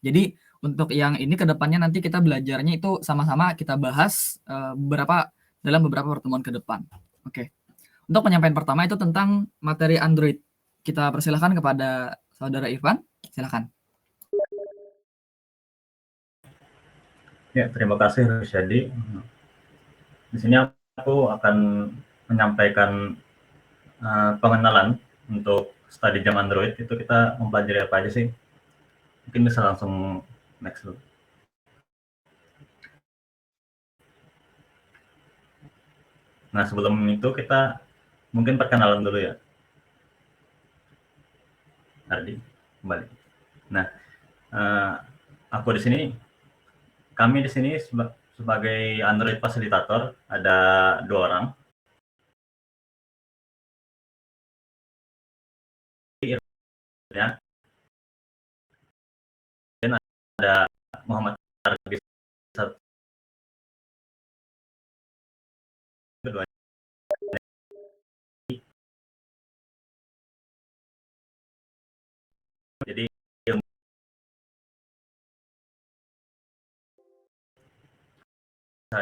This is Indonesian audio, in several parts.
Jadi untuk yang ini ke depannya nanti kita belajarnya itu sama-sama kita bahas dalam beberapa pertemuan ke depan. Oke. Untuk penyampaian pertama itu tentang materi Android. Kita persilahkan kepada Saudara Irfan, silakan. Ya, terima kasih Rusyadi. Di sini aku akan menyampaikan pengenalan untuk study jam Android. Itu kita mempelajari apa aja sih? Mungkin bisa langsung next dulu. Nah, sebelum itu kita mungkin perkenalan dulu ya. Ardi, kembali. Nah, kami di sini sebagai Android fasilitator ada 2 orang. Ya, dan ada Muhammad Argis kedua. Jadi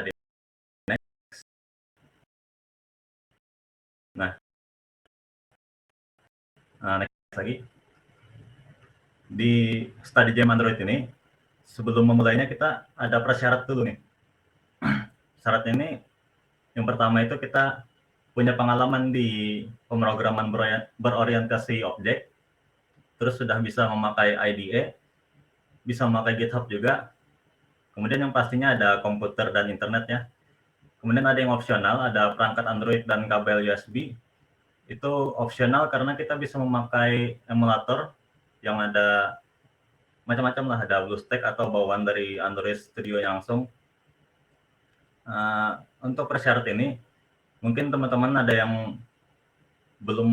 di next. Nah, next lagi. Di study jam Android ini, sebelum memulainya kita ada prasyarat dulu nih. Syaratnya ini, yang pertama itu kita punya pengalaman di pemrograman berorientasi objek, terus sudah bisa memakai IDE, bisa memakai GitHub juga, kemudian yang pastinya ada komputer dan internet ya. Kemudian ada yang opsional, ada perangkat Android dan kabel USB. Itu opsional karena kita bisa memakai emulator yang ada macam-macam lah, ada BlueStack atau bawaan dari Android Studio yang langsung. Untuk persyarat ini, mungkin teman-teman ada yang belum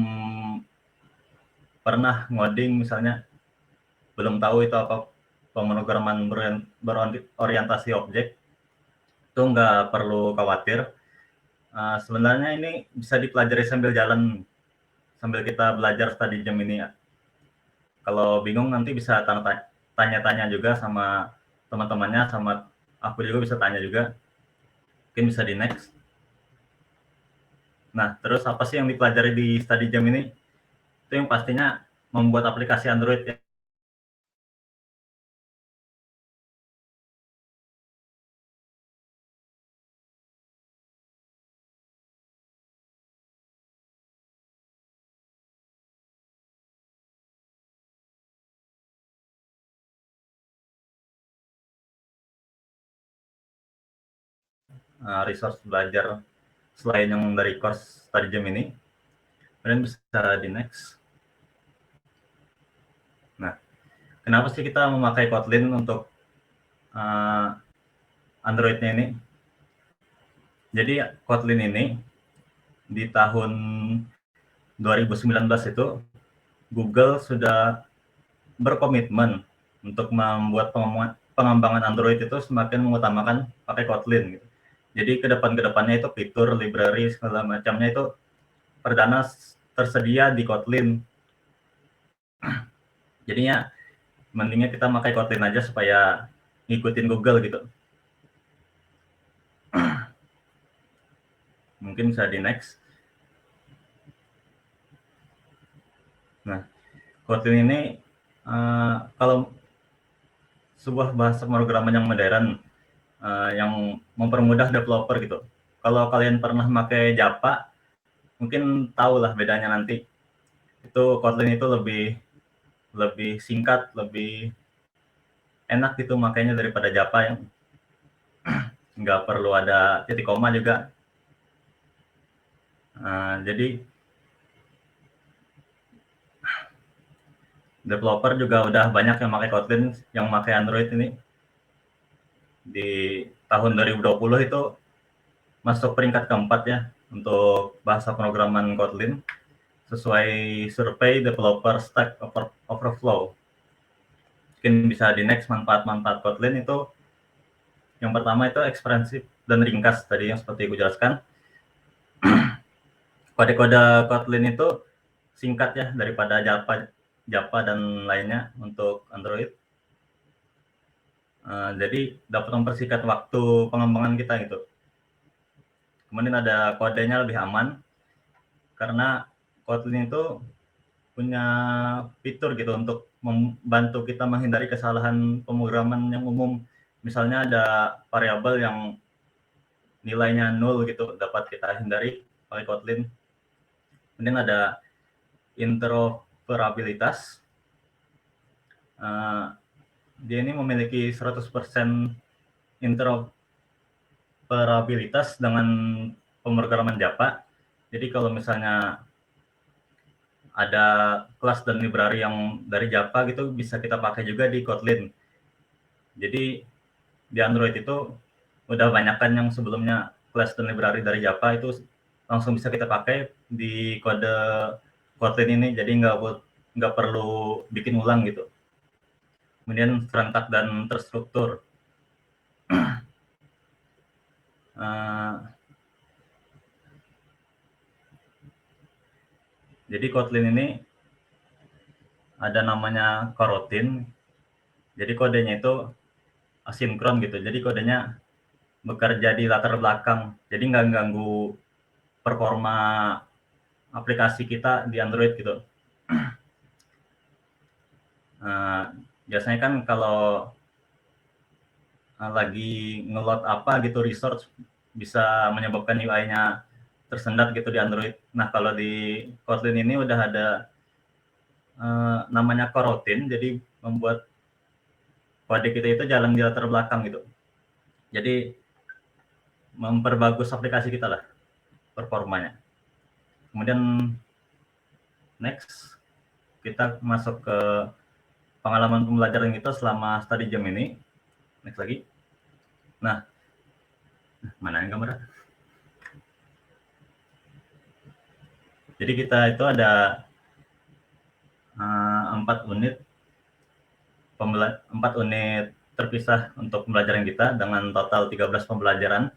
pernah ngoding misalnya, belum tahu itu apa pemrograman berorientasi objek, itu nggak perlu khawatir. Sebenarnya ini bisa dipelajari sambil jalan, sambil kita belajar study jam ini ya. Kalau bingung nanti bisa tanya-tanya juga sama teman-temannya, sama aku juga bisa tanya juga. Mungkin bisa di next. Nah, terus apa sih yang dipelajari di study jam ini? Itu yang pastinya membuat aplikasi Android ya. Resource belajar selain yang dari course study jam ini. Kalian bisa di next. Nah, kenapa sih kita memakai Kotlin untuk Android-nya ini? Jadi Kotlin ini di tahun 2019 itu Google sudah berkomitmen untuk membuat pengembangan Android itu semakin mengutamakan pakai Kotlin. Gitu. Jadi ke depannya itu fitur, library, segala macamnya itu perdana tersedia di Kotlin. Jadinya mendingnya kita pakai Kotlin aja supaya ngikutin Google gitu. Mungkin bisa di next. Nah, Kotlin ini kalau sebuah bahasa pemrograman yang modern, yang mempermudah developer gitu. Kalau kalian pernah pakai Java, mungkin tahu lah bedanya nanti. Itu Kotlin itu lebih singkat, lebih enak gitu makanya daripada Java yang nggak perlu ada titik koma juga. Jadi developer juga udah banyak yang pakai Kotlin, yang pakai Android ini. Di tahun 2020 itu masuk peringkat keempat ya untuk bahasa pemrograman Kotlin sesuai survei developer Stack Overflow. Mungkin bisa di next manfaat-manfaat Kotlin itu. Yang pertama itu eksprensif dan ringkas tadi yang seperti gue jelaskan. Kode-kode Kotlin itu singkat ya daripada Java dan lainnya untuk Android. Jadi dapat mempersingkat waktu pengembangan kita gitu. Kemudian ada kodenya lebih aman karena Kotlin itu punya fitur gitu untuk membantu kita menghindari kesalahan pemrograman yang umum. Misalnya ada variabel yang nilainya 0 gitu, dapat kita hindari oleh Kotlin. Kemudian ada interoperabilitas. Dia ini memiliki 100% interoperabilitas dengan pemrograman Java. Jadi kalau misalnya ada kelas dan library yang dari Java gitu bisa kita pakai juga di Kotlin. Jadi di Android itu udah banyak kan yang sebelumnya kelas dan library dari Java itu langsung bisa kita pakai di kode Kotlin ini. Jadi nggak perlu bikin ulang gitu. Kemudian serentak dan terstruktur. Jadi Kotlin ini ada namanya coroutine. Jadi kodenya itu asinkron gitu. Jadi kodenya bekerja di latar belakang. Jadi nggak ganggu performa aplikasi kita di Android gitu. Biasanya kan kalau lagi ngeload apa gitu resource bisa menyebabkan UI-nya tersendat gitu di Android. Nah kalau di Kotlin ini udah ada namanya coroutine, jadi membuat kode kita itu jalan di latar belakang gitu. Jadi memperbagus aplikasi kita lah performanya. Kemudian next kita masuk ke pengalaman pembelajaran kita selama study jam ini. Next lagi. Nah, mana yang gambar? Jadi kita itu ada 4 unit terpisah untuk pembelajaran kita dengan total 13 pembelajaran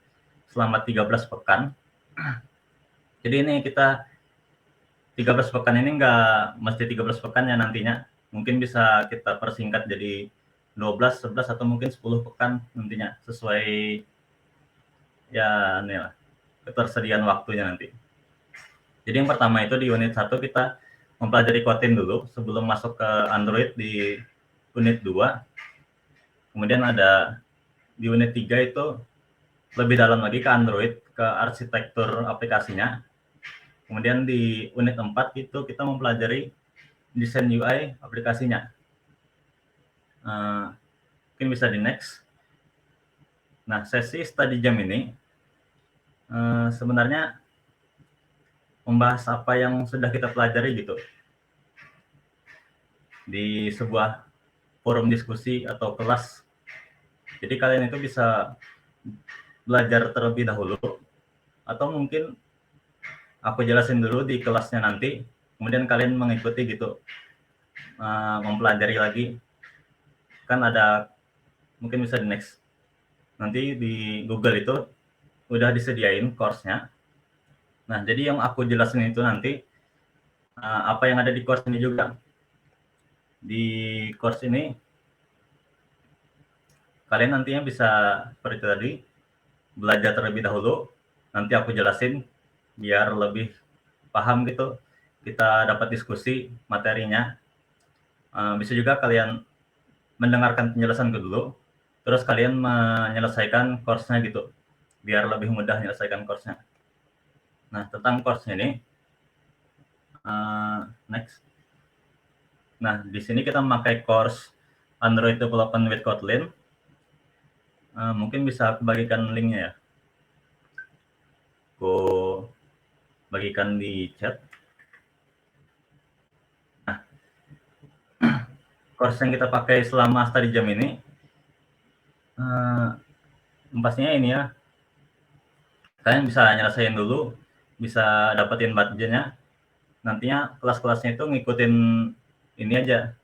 selama 13 pekan. Jadi ini kita 13 pekan ini nggak mesti 13 pekan ya nantinya. Mungkin bisa kita persingkat jadi 12, 11 atau mungkin 10 pekan nantinya sesuai ya nih lah, ketersediaan waktunya nanti. Jadi yang pertama itu di unit 1 kita mempelajari Kotlin dulu sebelum masuk ke Android di unit 2. Kemudian ada di unit 3 itu lebih dalam lagi ke Android, ke arsitektur aplikasinya. Kemudian di unit 4 itu kita mempelajari desain UI aplikasinya. Mungkin bisa di next. Nah, sesi study jam ini sebenarnya membahas apa yang sudah kita pelajari gitu di sebuah forum diskusi atau kelas. Jadi kalian itu bisa belajar terlebih dahulu atau mungkin aku jelasin dulu di kelasnya nanti, kemudian kalian mengikuti gitu, mempelajari lagi. Kan ada, mungkin bisa di next. Nanti di Google itu udah disediain course-nya. Nah, jadi yang aku jelasin itu nanti apa yang ada di course ini juga. Di course ini kalian nantinya bisa seperti tadi belajar terlebih dahulu. Nanti aku jelasin biar lebih paham gitu. Kita dapat diskusi materinya. Bisa juga kalian mendengarkan penjelasanku dulu, terus kalian menyelesaikan course-nya gitu, biar lebih mudah menyelesaikan course-nya. Nah, tentang course-nya ini, next. Nah, di sini kita memakai course Android Development with Kotlin. Mungkin bisa aku bagikan linknya ya. Aku bagikan di chat. Nah, course yang kita pakai selama study jam ini, pastinya ini ya, kalian bisa nyelesain dulu, bisa dapetin budgetnya. Nantinya kelas-kelasnya itu ngikutin ini aja,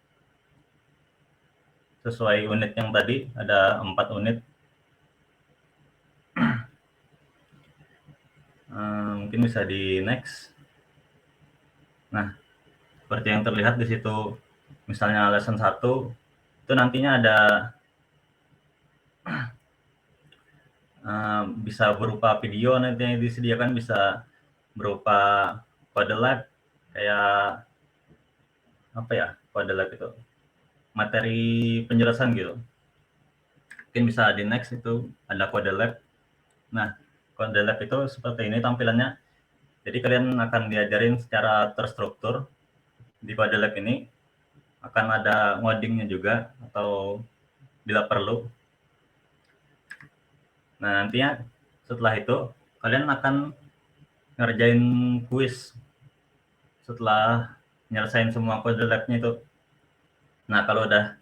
sesuai unit yang tadi, ada 4 unit. Mungkin bisa di next. Nah, seperti yang terlihat di situ, misalnya lesson 1, itu nantinya ada bisa berupa video nanti yang disediakan, bisa berupa kode lab, kayak apa ya, kode lab itu materi penjelasan gitu. Mungkin bisa di next itu ada kode lab. Nah, kode lab itu seperti ini tampilannya. Jadi kalian akan diajarin secara terstruktur. Di kode lab ini akan ada ngodingnya juga atau bila perlu. Nah, nantinya setelah itu kalian akan ngerjain kuis setelah nyelesain semua kode labnya itu. Nah, kalau udah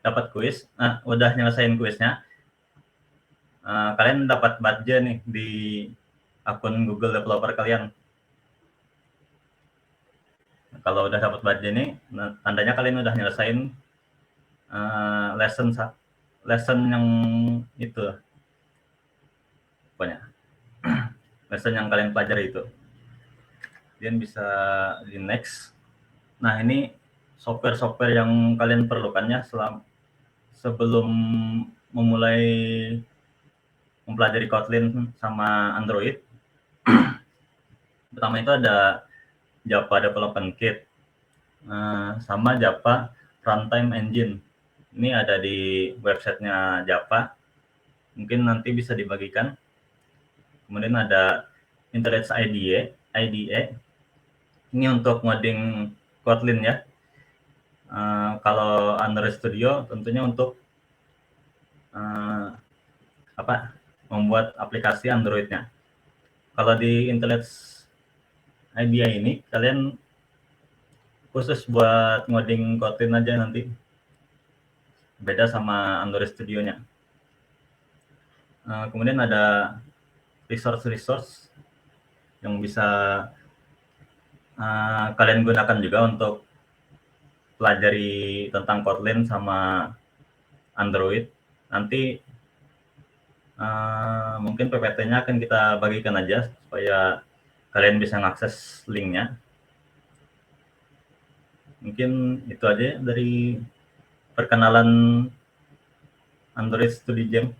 dapat kuis, udah nyelesain kuisnya, kalian dapat badge nih di akun Google Developer kalian. Kalau udah dapat badge ini, tandanya kalian udah nyelesain lesson yang itu, pokoknya lesson yang kalian pelajari itu. Kemudian bisa di next. Nah, ini software-software yang kalian perlukannya sebelum memulai mempelajari Kotlin sama Android. Pertama itu ada Java Development Kit sama Java Runtime Engine. Ini ada di websitenya Java, mungkin nanti bisa dibagikan. Kemudian ada IntelliJ IDE. Ini untuk ngoding Kotlin ya. Kalau Android Studio tentunya untuk membuat aplikasi Android-nya. Kalau di IntelliJ IDEA ini kalian khusus buat ngoding Kotlin aja nanti, beda sama Android Studio-nya. Kemudian ada resource yang bisa kalian gunakan juga untuk pelajari tentang Kotlin sama Android. Nanti mungkin PPT-nya akan kita bagikan aja supaya kalian bisa mengakses linknya. Mungkin itu aja dari perkenalan Android Study Jam.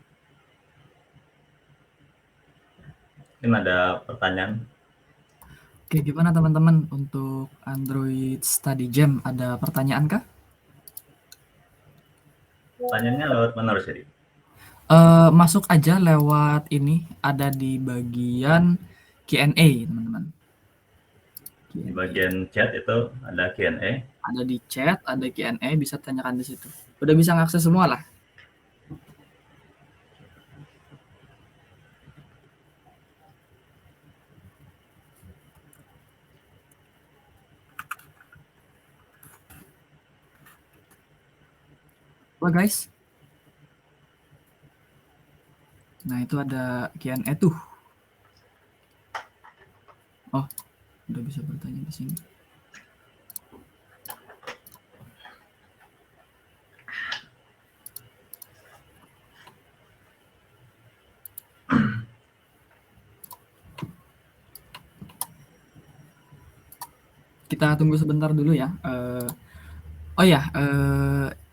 Mungkin ada pertanyaan. Oke, gimana teman-teman untuk Android Study Jam? Ada pertanyaan kah? Pertanyaannya lewat mana, Rosyadi? Masuk aja lewat ini, ada di bagian Q&A, teman-teman. Di bagian chat itu ada Q&A. Ada di chat, ada Q&A, bisa tanyakan di situ. Udah bisa ngakses semua lah. Wah guys. Nah, itu ada Q&A tuh. Oh, udah bisa bertanya di sini. Kita tunggu sebentar dulu ya. Oh ya,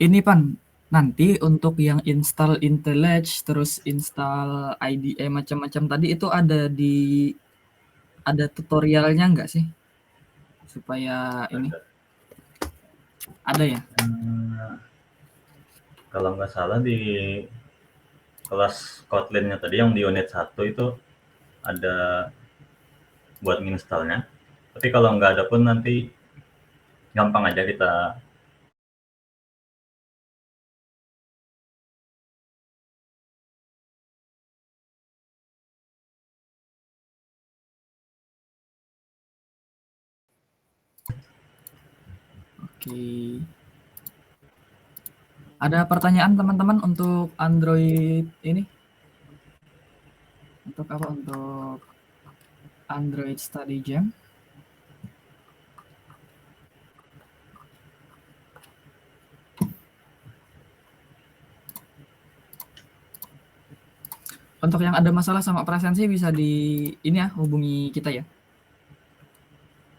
ini Pan, nanti untuk yang install IntelliJ terus install IDE macam-macam tadi itu ada tutorialnya nggak sih? Supaya ini ada ya? Kalau nggak salah di kelas Kotlin-nya tadi yang di unit 1 itu ada buat menginstalnya. Tapi kalau nggak ada pun nanti gampang aja kita Oke. Ada pertanyaan teman-teman untuk Android ini? Untuk apa? Untuk Android Study Jam? Untuk yang ada masalah sama presensi bisa di ini ya, hubungi kita ya.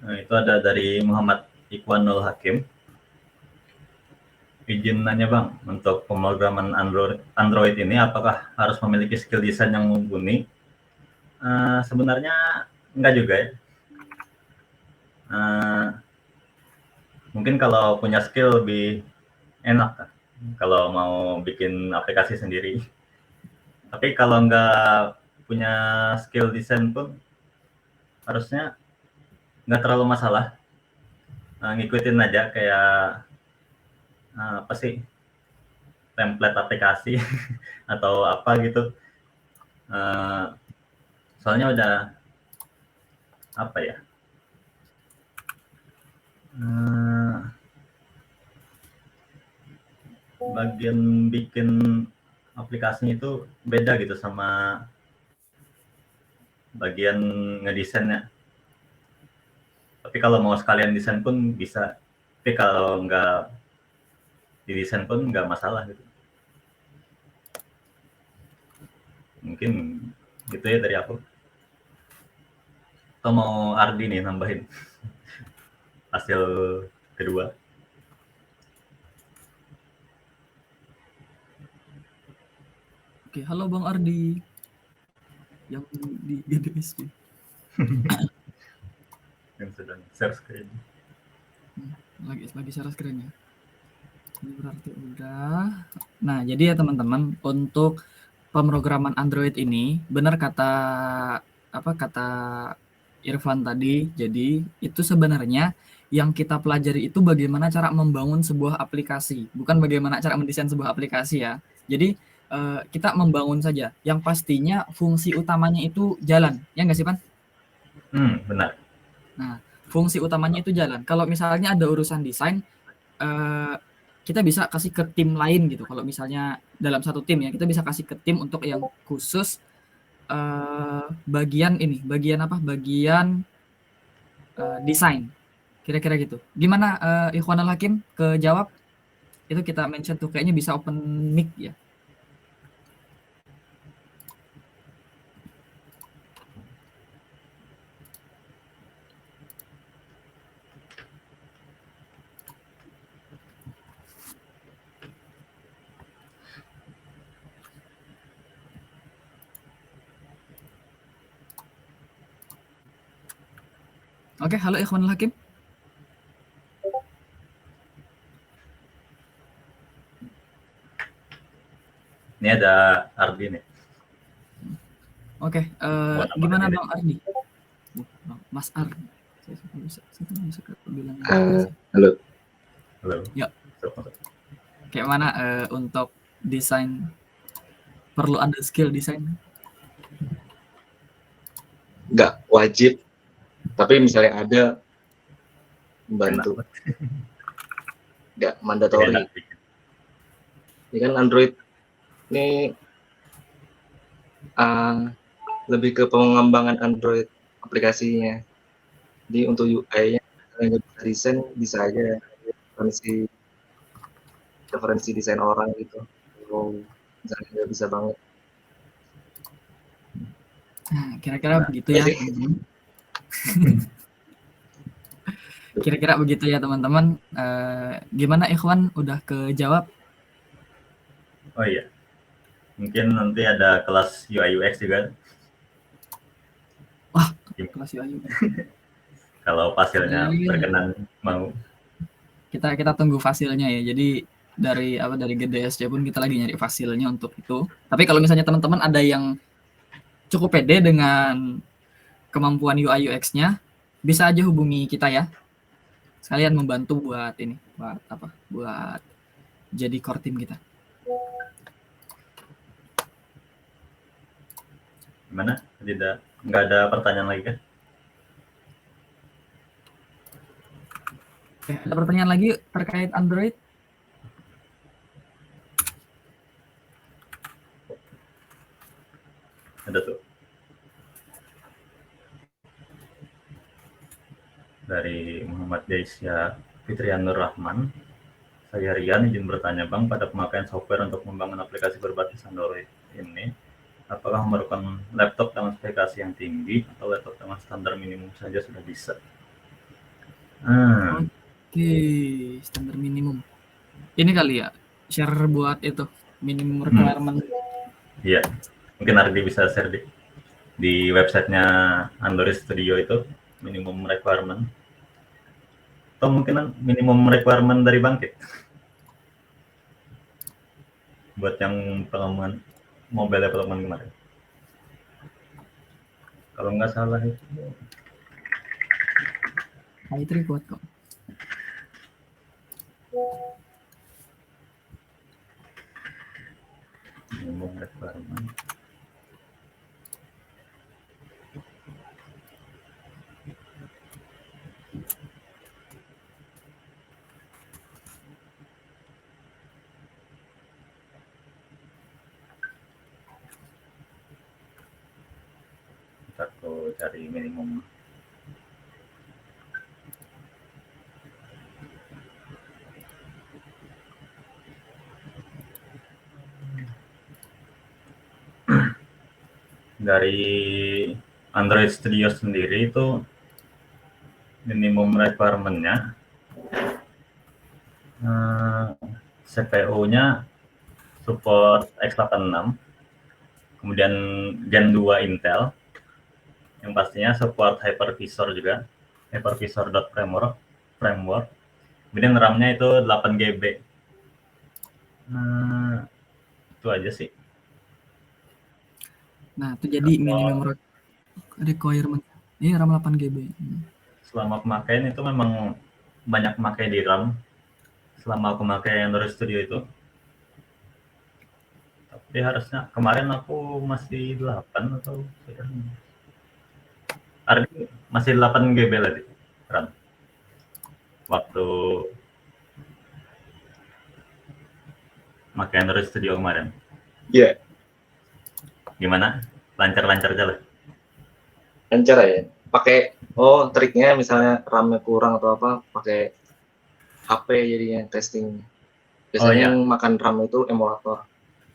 Nah, itu ada dari Muhammad Iqwanul Hakim. izin nanya Bang, untuk pemrograman Android ini apakah harus memiliki skill desain yang mumpuni? Sebenarnya enggak juga ya. Mungkin kalau punya skill lebih enak kalau mau bikin aplikasi sendiri. Tapi kalau nggak punya skill desain pun harusnya nggak terlalu masalah. Ngikutin aja kayak apa sih, template aplikasi atau apa gitu. Soalnya udah apa ya, bagian bikin aplikasinya itu beda gitu sama bagian ngedesainnya. Tapi kalau mau sekalian desain pun bisa. Tapi kalau nggak didesain pun nggak masalah gitu. Mungkin gitu ya dari aku. Atau mau Ardi nih nambahin hasil kedua? Oke, halo Bang Ardi yang di GDS. Yang sedang share screen. Lagi share screen ya. Ini berarti udah. Nah, jadi ya teman-teman, untuk pemrograman Android ini benar kata Irfan tadi. Jadi itu sebenarnya yang kita pelajari itu bagaimana cara membangun sebuah aplikasi, bukan bagaimana cara mendesain sebuah aplikasi ya. Jadi kita membangun saja. Yang pastinya fungsi utamanya itu jalan, ya nggak sih, Pan? Benar. Nah, fungsi utamanya itu jalan. Kalau misalnya ada urusan desain, kita bisa kasih ke tim lain gitu. Kalau misalnya dalam satu tim ya, kita bisa kasih ke tim untuk yang khusus bagian ini, bagian apa? Bagian desain. Kira-kira gitu. Gimana Ikhwanul Hakim kejawab? Itu kita mention tuh kayaknya bisa open mic ya. Oke, halo Ikhwanul Hakim. Ini ada Ardi nih. Oke, gimana Bang Ardi? Mas Ardi. Saya bisa bilang halo. Halo. Ya. Kayak mana untuk desain, perlu ada skill desain? Nggak wajib, tapi misalnya ada membantu. Nggak mandatory. Ini kan Android ini lebih ke pengembangan Android aplikasinya. Jadi untuk UI-nya nggak bisa desain, bisa aja referensi desain orang gitu. Kalau misalnya nggak bisa banget. Nah, kira-kira begitu ya. Kira-kira begitu ya teman-teman. Gimana Ikhwan, udah kejawab? Oh iya, mungkin nanti ada kelas UI UX juga. Wah, kelas UI UX. Kalau hasilnya berkenan mau. Kita tunggu hasilnya ya. Jadi dari GDSC pun kita lagi nyari hasilnya untuk itu. Tapi kalau misalnya teman-teman ada yang cukup pede dengan kemampuan UI UX-nya, bisa aja hubungi kita ya. Sekalian membantu buat ini, buat apa? Buat jadi core team kita. Gimana? Nggak ada pertanyaan lagi kan? Oke, ada pertanyaan lagi terkait Android? Ada tuh. Dari Muhammad Jaisya Fitrianur Rahman. Saya Rian, izin bertanya Bang, pada pemakaian software untuk membangun aplikasi berbasis Android ini, apakah memerlukan laptop dengan spesifikasi yang tinggi atau laptop dengan standar minimum saja sudah bisa? Oke, standar minimum. Ini kali ya, share buat itu minimum requirement. Iya, mungkin Ardi bisa share di websitenya Android Studio itu minimum requirement. Atau mungkin minimum requirement dari Bangkit buat yang pengembangan mobile development kemarin. Kalau nggak salah itu i3 kuat kok. minimum requirement. Aku cari minimum. Dari Android Studio sendiri itu minimum requirement-nya CPU-nya support x86, kemudian Gen 2 Intel, yang pastinya support hypervisor juga, hypervisor.framework, kemudian RAM-nya itu 8 GB. Itu aja sih. Nah, itu jadi minimum requirement. Ini RAM 8 GB. Selama pemakaian itu memang banyak pakai di RAM. Selama aku pakai Android Studio itu. Tapi harusnya kemarin aku masih 8 atau masih 8 GB lagi RAM. Waktu pakai Android Studio kemarin. Iya. Gimana? Lancar-lancar aja lah. Lancar ya. Pakai triknya misalnya RAM-nya kurang atau apa, pakai HP jadinya testing. Biasanya yang makan RAM itu emulator.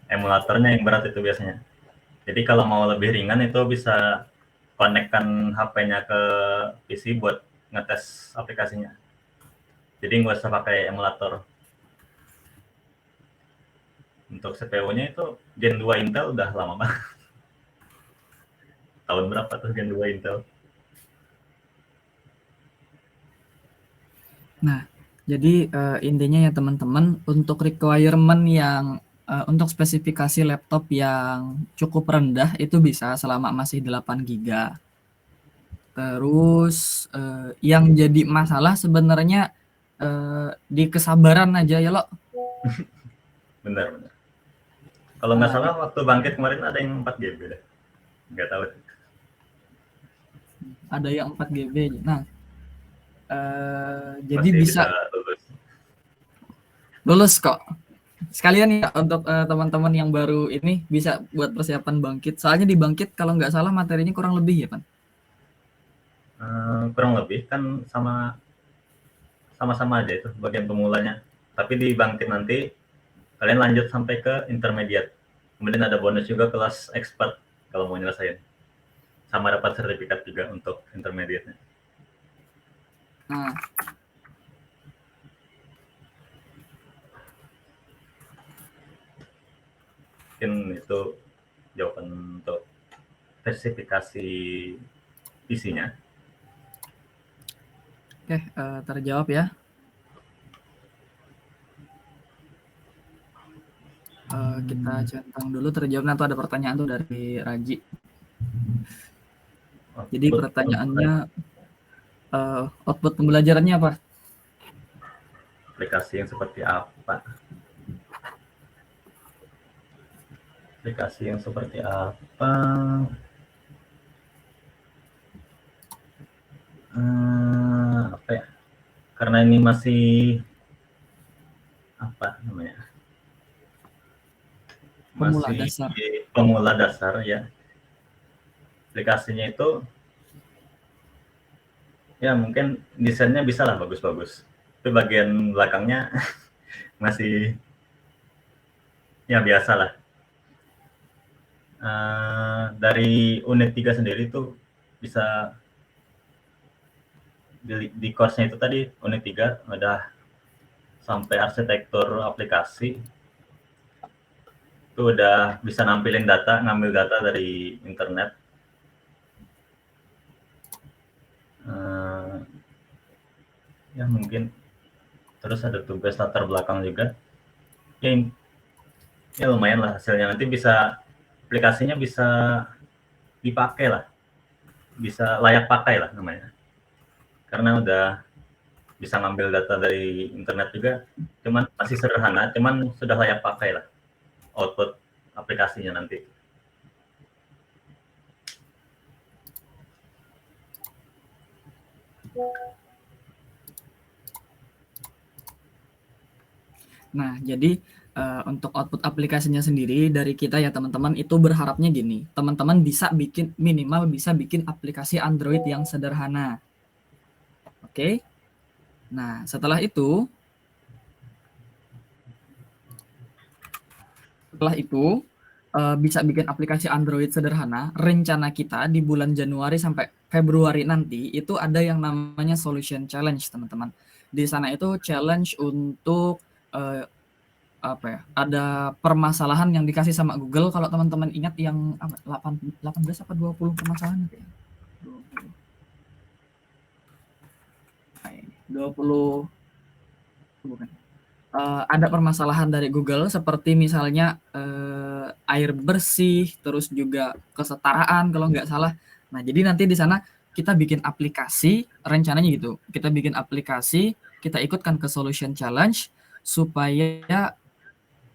Emulatornya yang berat itu biasanya. Jadi kalau mau lebih ringan itu bisa konekkan HP-nya ke PC buat ngetes aplikasinya. Jadi nggak usah pakai emulator. Untuk CPU-nya itu Gen 2 Intel udah lama banget. Tahun berapa tuh Gen 2 Intel? Nah, jadi intinya ya teman-teman, untuk requirement yang untuk spesifikasi laptop yang cukup rendah itu bisa selama masih 8 GB. Terus yang jadi masalah sebenarnya di kesabaran aja ya lo. Benar. Kalau nggak salah waktu Bangkit kemarin ada yang 4 GB deh. Nggak tahu. Ada yang 4 GB. Nah, jadi Masih bisa lulus kok. Sekalian ya untuk teman-teman yang baru ini bisa buat persiapan Bangkit. Soalnya di Bangkit kalau nggak salah materinya kurang lebih ya, Pan? Kurang lebih kan sama-sama aja itu bagian pemulanya. Tapi di Bangkit nanti kalian lanjut sampai ke intermediate. Kemudian ada bonus juga kelas expert kalau mau nyelesain. Sama dapat sertifikat juga untuk intermediate-nya. Nah, mungkin itu jawaban untuk spesifikasi isinya. Oke, terjawab ya. Kita centang dulu terjawab. Nanti ada pertanyaan tuh dari Raji. Jadi pertanyaannya output pembelajarannya apa? Aplikasi yang seperti apa? Aplikasi yang seperti apa? Apa ya? Karena ini masih apa namanya? Masih pemula dasar ya. Aplikasinya itu ya mungkin desainnya bisa lah bagus-bagus. Tapi bagian belakangnya masih ya biasa lah. Dari unit 3 sendiri tuh bisa di course-nya itu tadi unit 3 udah sampai arsitektur aplikasi itu udah bisa nampilin data, ngambil data dari internet. Ya mungkin terus ada tugas latar belakang juga. Ya lumayan lah hasilnya, nanti bisa aplikasinya bisa dipakai lah, bisa layak pakai lah namanya, karena udah bisa ngambil data dari internet juga, cuman masih sederhana, cuman sudah layak pakai lah output aplikasinya nanti. Nah, jadi untuk output aplikasinya sendiri dari kita ya teman-teman, itu berharapnya gini, teman-teman bisa bikin, minimal bisa bikin aplikasi Android yang sederhana. Oke. Nah, setelah itu bisa bikin aplikasi Android sederhana, rencana kita di bulan Januari sampai Februari nanti itu ada yang namanya Solution Challenge, teman-teman. Di sana itu challenge untuk apa ya? Ada permasalahan yang dikasih sama Google, kalau teman-teman ingat yang apa 18 apa 20 permasalahan gitu ya. 20. Nah, ini 20 bukan. Ada permasalahan dari Google seperti misalnya air bersih, terus juga kesetaraan kalau nggak salah. Nah, jadi nanti di sana kita bikin aplikasi, rencananya gitu. Kita bikin aplikasi, kita ikutkan ke Solution Challenge supaya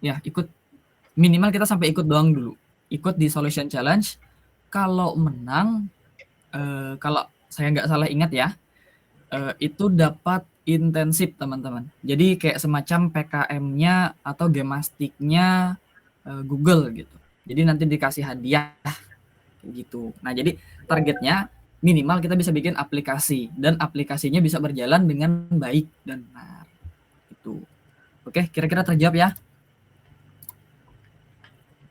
ya ikut, minimal kita sampai ikut doang dulu. Ikut di Solution Challenge. Kalau menang, kalau saya nggak salah ingat ya, itu dapat intensif, teman-teman. Jadi kayak semacam PKM-nya atau Gemastiknya Google gitu. Jadi nanti dikasih hadiah gitu. Nah, jadi targetnya minimal kita bisa bikin aplikasi dan aplikasinya bisa berjalan dengan baik dan benar. Itu. Oke, kira-kira terjawab ya?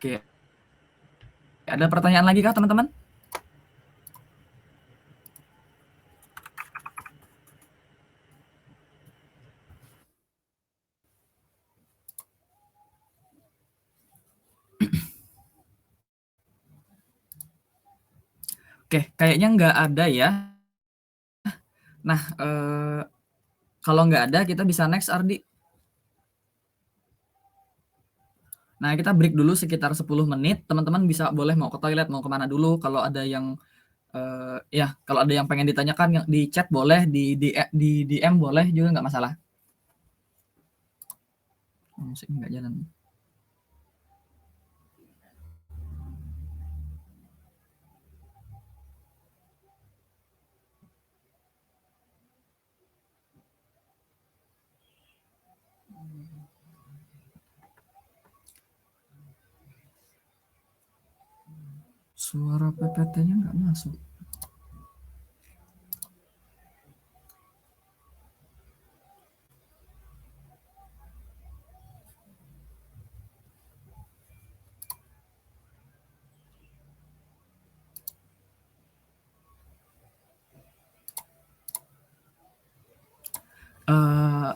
Oke. Ada pertanyaan lagi kah, teman-teman? Oke, kayaknya nggak ada ya. Nah, kalau nggak ada kita bisa next, Ardi. Nah, kita break dulu sekitar 10 menit. Teman-teman bisa boleh mau ke toilet, mau kemana dulu. Kalau ada yang ya, kalau ada yang pengen ditanyakan di chat boleh, di DM boleh juga, nggak masalah. Musik nggak jalan. Suara PPT-nya nggak masuk.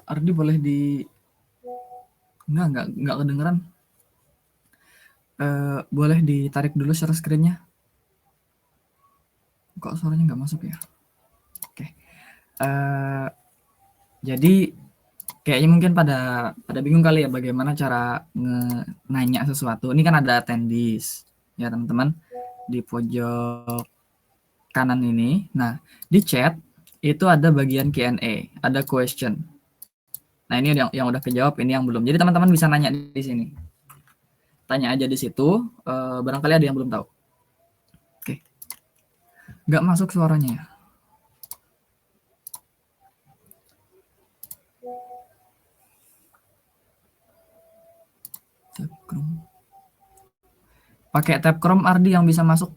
Ardi boleh di nggak kedengeran. Boleh ditarik dulu share screen-nya. Kok suaranya nggak masuk ya? Oke. Jadi kayaknya mungkin pada bingung kali ya bagaimana cara nanya sesuatu. Ini kan ada attendees ya teman-teman di pojok kanan ini. Nah, di chat itu ada bagian Q&A, ada question. Nah, ini yang udah kejawab, ini yang belum. Jadi teman-teman bisa nanya di sini. Tanya aja di situ, barangkali ada yang belum tahu. Oke. Nggak masuk suaranya ya. Tab Chrome. Pakai tab Chrome, Ardi, yang bisa masuk.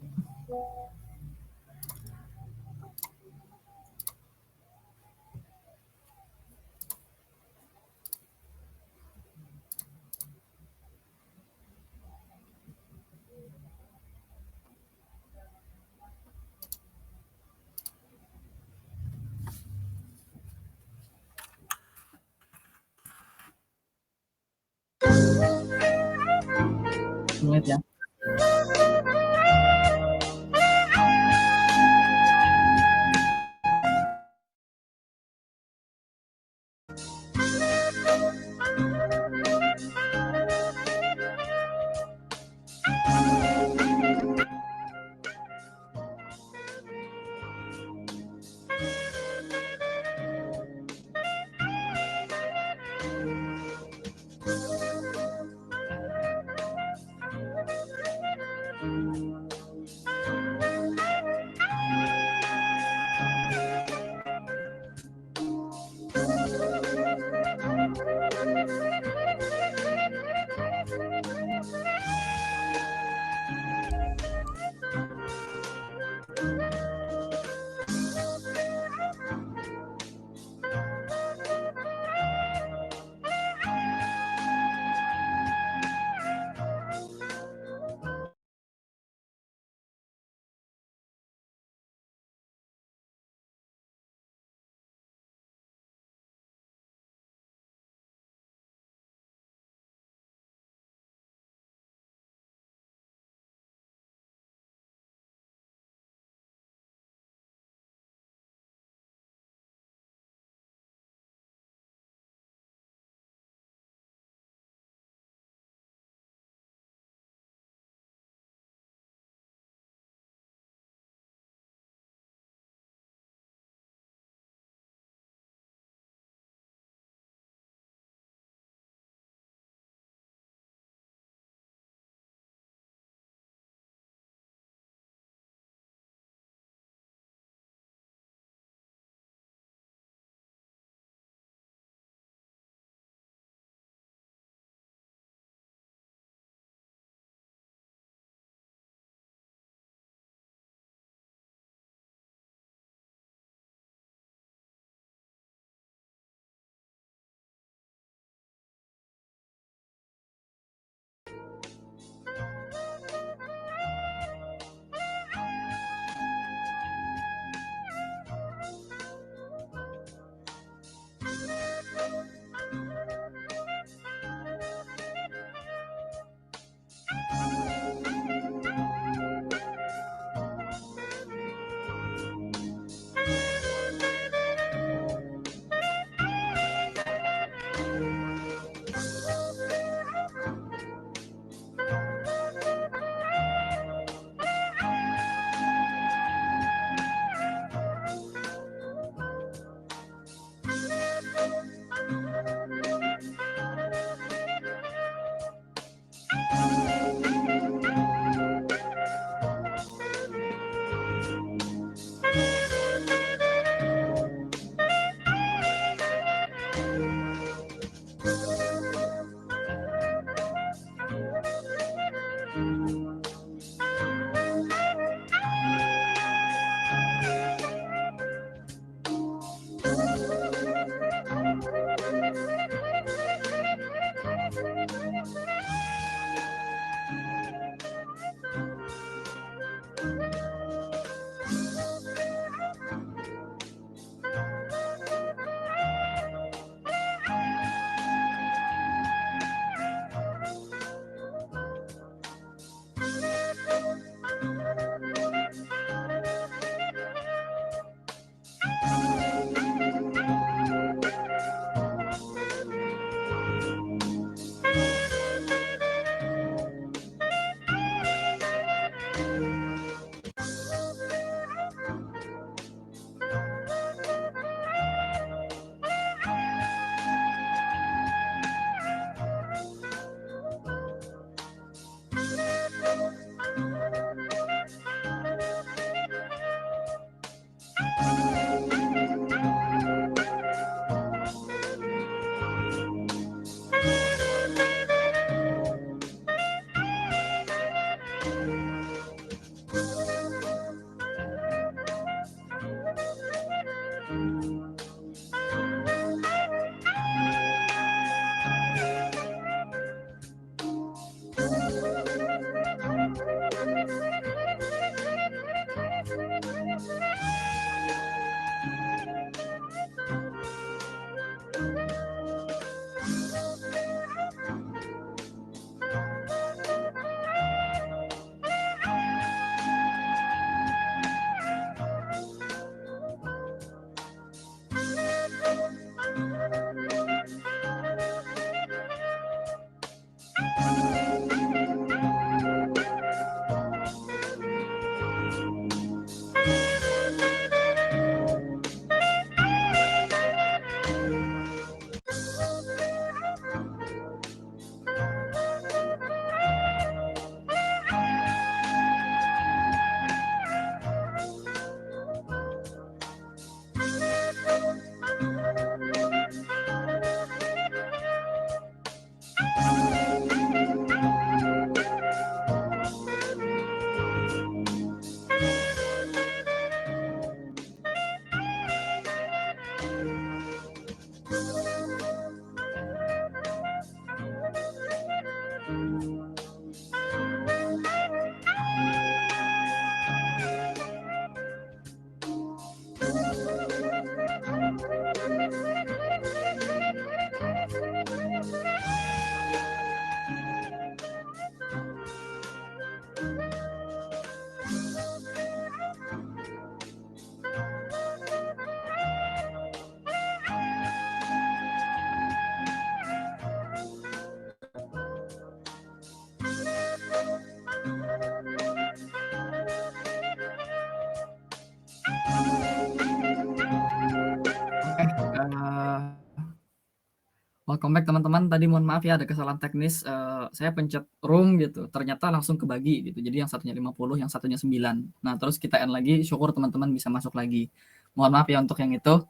welcome back teman-teman. Tadi mohon maaf ya ada kesalahan teknis. Saya pencet room gitu, ternyata langsung kebagi gitu. Jadi yang satunya 50, yang satunya 9. Nah, terus kita end lagi, syukur teman-teman bisa masuk lagi. Mohon maaf ya untuk yang itu.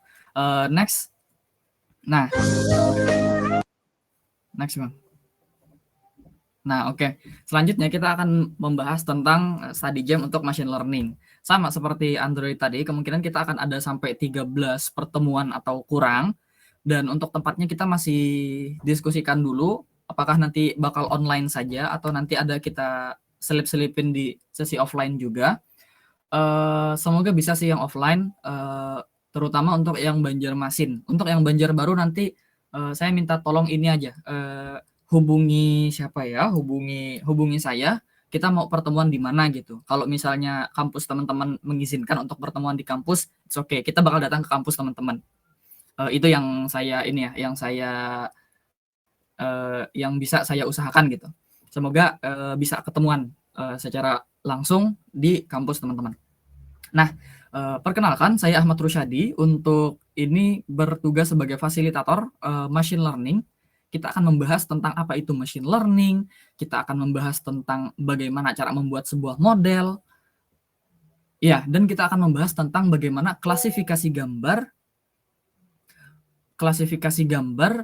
Next. Nah. Next, Bang. Nah, oke. Selanjutnya kita akan membahas tentang study jam untuk machine learning. Sama seperti Android tadi, kemungkinan kita akan ada sampai 13 pertemuan atau kurang. Dan untuk tempatnya kita masih diskusikan dulu, apakah nanti bakal online saja atau nanti ada kita selip-selipin di sesi offline juga. Semoga bisa sih yang offline, terutama untuk yang Banjarmasin. Untuk yang Banjarbaru nanti saya minta tolong ini aja, hubungi siapa ya, hubungi saya, kita mau pertemuan di mana gitu. Kalau misalnya kampus teman-teman mengizinkan untuk pertemuan di kampus, it's okay, kita bakal datang ke kampus teman-teman. Itu yang saya ini ya, yang bisa saya usahakan gitu. Semoga bisa ketemuan secara langsung di kampus teman-teman. Nah, perkenalkan saya Ahmad Rusyadi, untuk ini bertugas sebagai fasilitator machine learning. Kita akan membahas tentang apa itu machine learning, kita akan membahas tentang bagaimana cara membuat sebuah model, ya, dan kita akan membahas tentang bagaimana klasifikasi gambar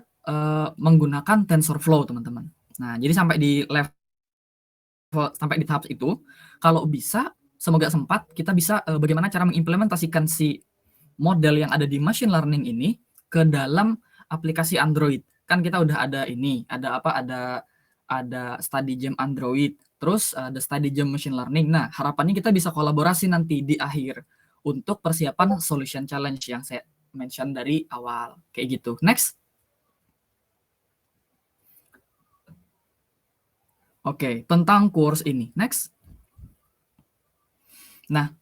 menggunakan TensorFlow, teman-teman. Nah, jadi sampai di tahap itu, kalau bisa, semoga sempat kita bisa bagaimana cara mengimplementasikan si model yang ada di machine learning ini ke dalam aplikasi Android. Kan kita udah ada ini, ada study jam Android, terus ada study jam machine learning. Nah, harapannya kita bisa kolaborasi nanti di akhir untuk persiapan solution challenge yang saya mention dari awal, kayak gitu. Next. Oke, tentang course ini. Next. Nah,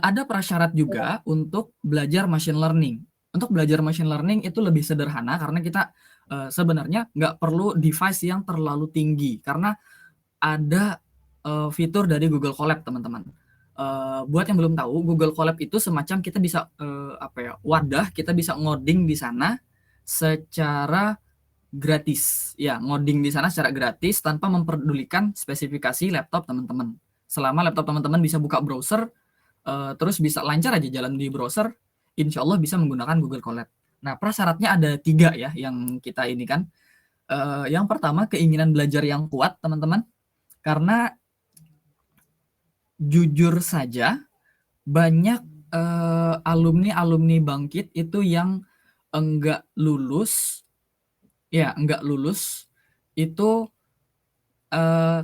ada prasyarat juga untuk belajar machine learning. Untuk belajar machine learning itu lebih sederhana karena kita sebenarnya nggak perlu device yang terlalu tinggi, karena ada fitur dari Google Colab, teman-teman. Buat yang belum tahu, Google Colab itu semacam kita bisa wadah, kita bisa ngoding di sana secara gratis. Ya, ngoding di sana secara gratis tanpa memperdulikan spesifikasi laptop teman-teman. Selama laptop teman-teman bisa buka browser, terus bisa lancar aja jalan di browser, insya Allah bisa menggunakan Google Colab. Nah, prasyaratnya ada 3 ya yang kita ini kan. Yang pertama, keinginan belajar yang kuat, teman-teman. Karena jujur saja banyak alumni bangkit itu yang enggak lulus itu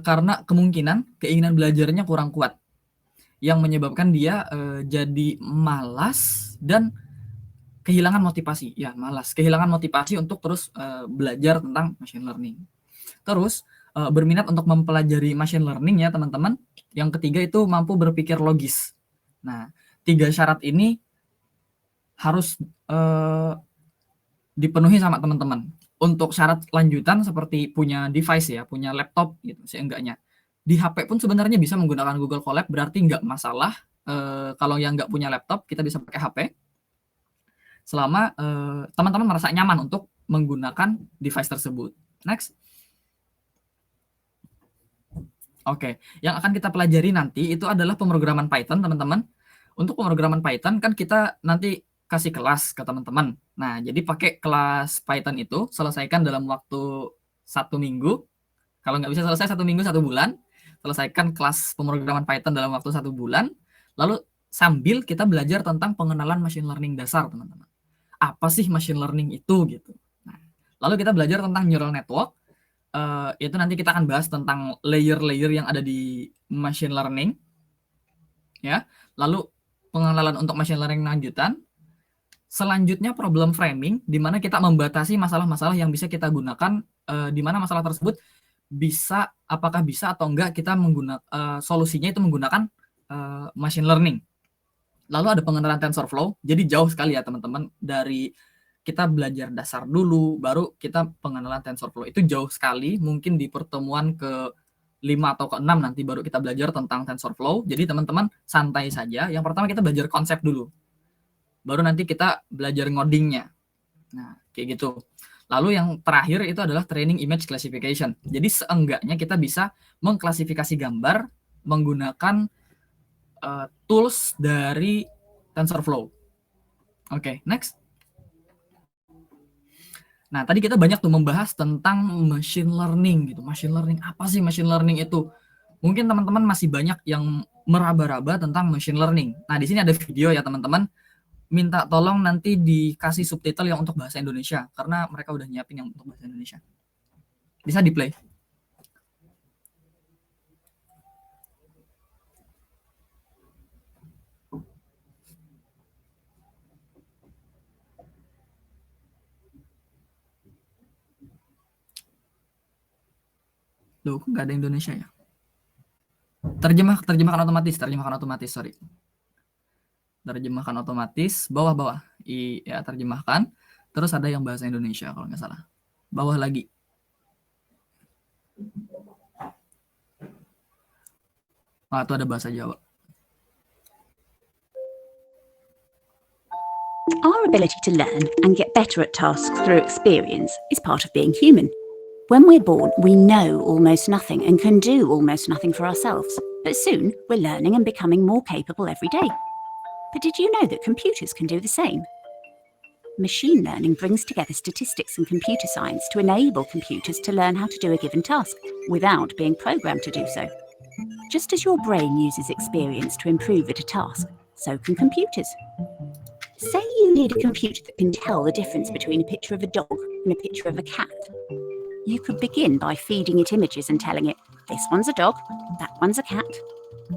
karena kemungkinan keinginan belajarnya kurang kuat, yang menyebabkan dia jadi malas dan kehilangan motivasi. Ya, kehilangan motivasi untuk terus belajar tentang machine learning. Terus berminat untuk mempelajari machine learning ya, teman-teman. Yang ketiga itu mampu berpikir logis. Nah, 3 syarat ini harus dipenuhi sama teman-teman. Untuk syarat lanjutan seperti punya device ya, punya laptop gitu, seenggaknya. Di HP pun sebenarnya bisa menggunakan Google Colab, berarti nggak masalah. Kalau yang nggak punya laptop, kita bisa pakai HP. Selama teman-teman merasa nyaman untuk menggunakan device tersebut. Next. Oke, yang akan kita pelajari nanti itu adalah pemrograman Python, teman-teman. Untuk pemrograman Python kan kita nanti kasih kelas ke teman-teman. Nah, jadi pakai kelas Python itu selesaikan dalam waktu 1 minggu. Kalau nggak bisa selesai 1 minggu 1 bulan, selesaikan kelas pemrograman Python dalam waktu 1 bulan. Lalu sambil kita belajar tentang pengenalan machine learning dasar, teman-teman. Apa sih machine learning itu gitu. Nah, lalu kita belajar tentang neural network. Itu nanti kita akan bahas tentang layer-layer yang ada di machine learning. Ya, lalu pengenalan untuk machine learning lanjutan. Selanjutnya problem framing, di mana kita membatasi masalah-masalah yang bisa kita gunakan, di mana masalah tersebut apakah bisa atau enggak kita menggunakan solusinya itu menggunakan machine learning. Lalu ada pengenalan TensorFlow, jadi jauh sekali ya teman-teman, dari kita belajar dasar dulu, baru kita pengenalan TensorFlow. Itu jauh sekali, mungkin di pertemuan ke-5 atau ke-6 nanti baru kita belajar tentang TensorFlow. Jadi teman-teman santai saja, yang pertama kita belajar konsep dulu. Baru nanti kita belajar ngodingnya. Nah, kayak gitu. Lalu yang terakhir itu adalah training image classification. Jadi seenggaknya kita bisa mengklasifikasi gambar menggunakan tools dari TensorFlow. Oke, next. Nah, tadi kita banyak tuh membahas tentang machine learning gitu. Machine learning, apa sih machine learning itu? Mungkin teman-teman masih banyak yang meraba-raba tentang machine learning. Nah, di sini ada video ya teman-teman. Minta tolong nanti dikasih subtitle yang untuk bahasa Indonesia, karena mereka udah nyiapin yang untuk bahasa Indonesia. Bisa di-play. Loh, kok nggak ada Indonesia ya? Terjemahkan otomatis, sorry. Terjemahkan otomatis, bawah-bawah. Ya, terjemahkan. Terus ada yang bahasa Indonesia kalau nggak salah. Bawah lagi. Itu ada bahasa Jawa. Our ability to learn and get better at tasks through experience is part of being human. When we're born, we know almost nothing and can do almost nothing for ourselves. But soon, we're learning and becoming more capable every day. But did you know that computers can do the same? Machine learning brings together statistics and computer science to enable computers to learn how to do a given task without being programmed to do so. Just as your brain uses experience to improve at a task, so can computers. Say you need a computer that can tell the difference between a picture of a dog and a picture of a cat. You could begin by feeding it images and telling it, this one's a dog, that one's a cat.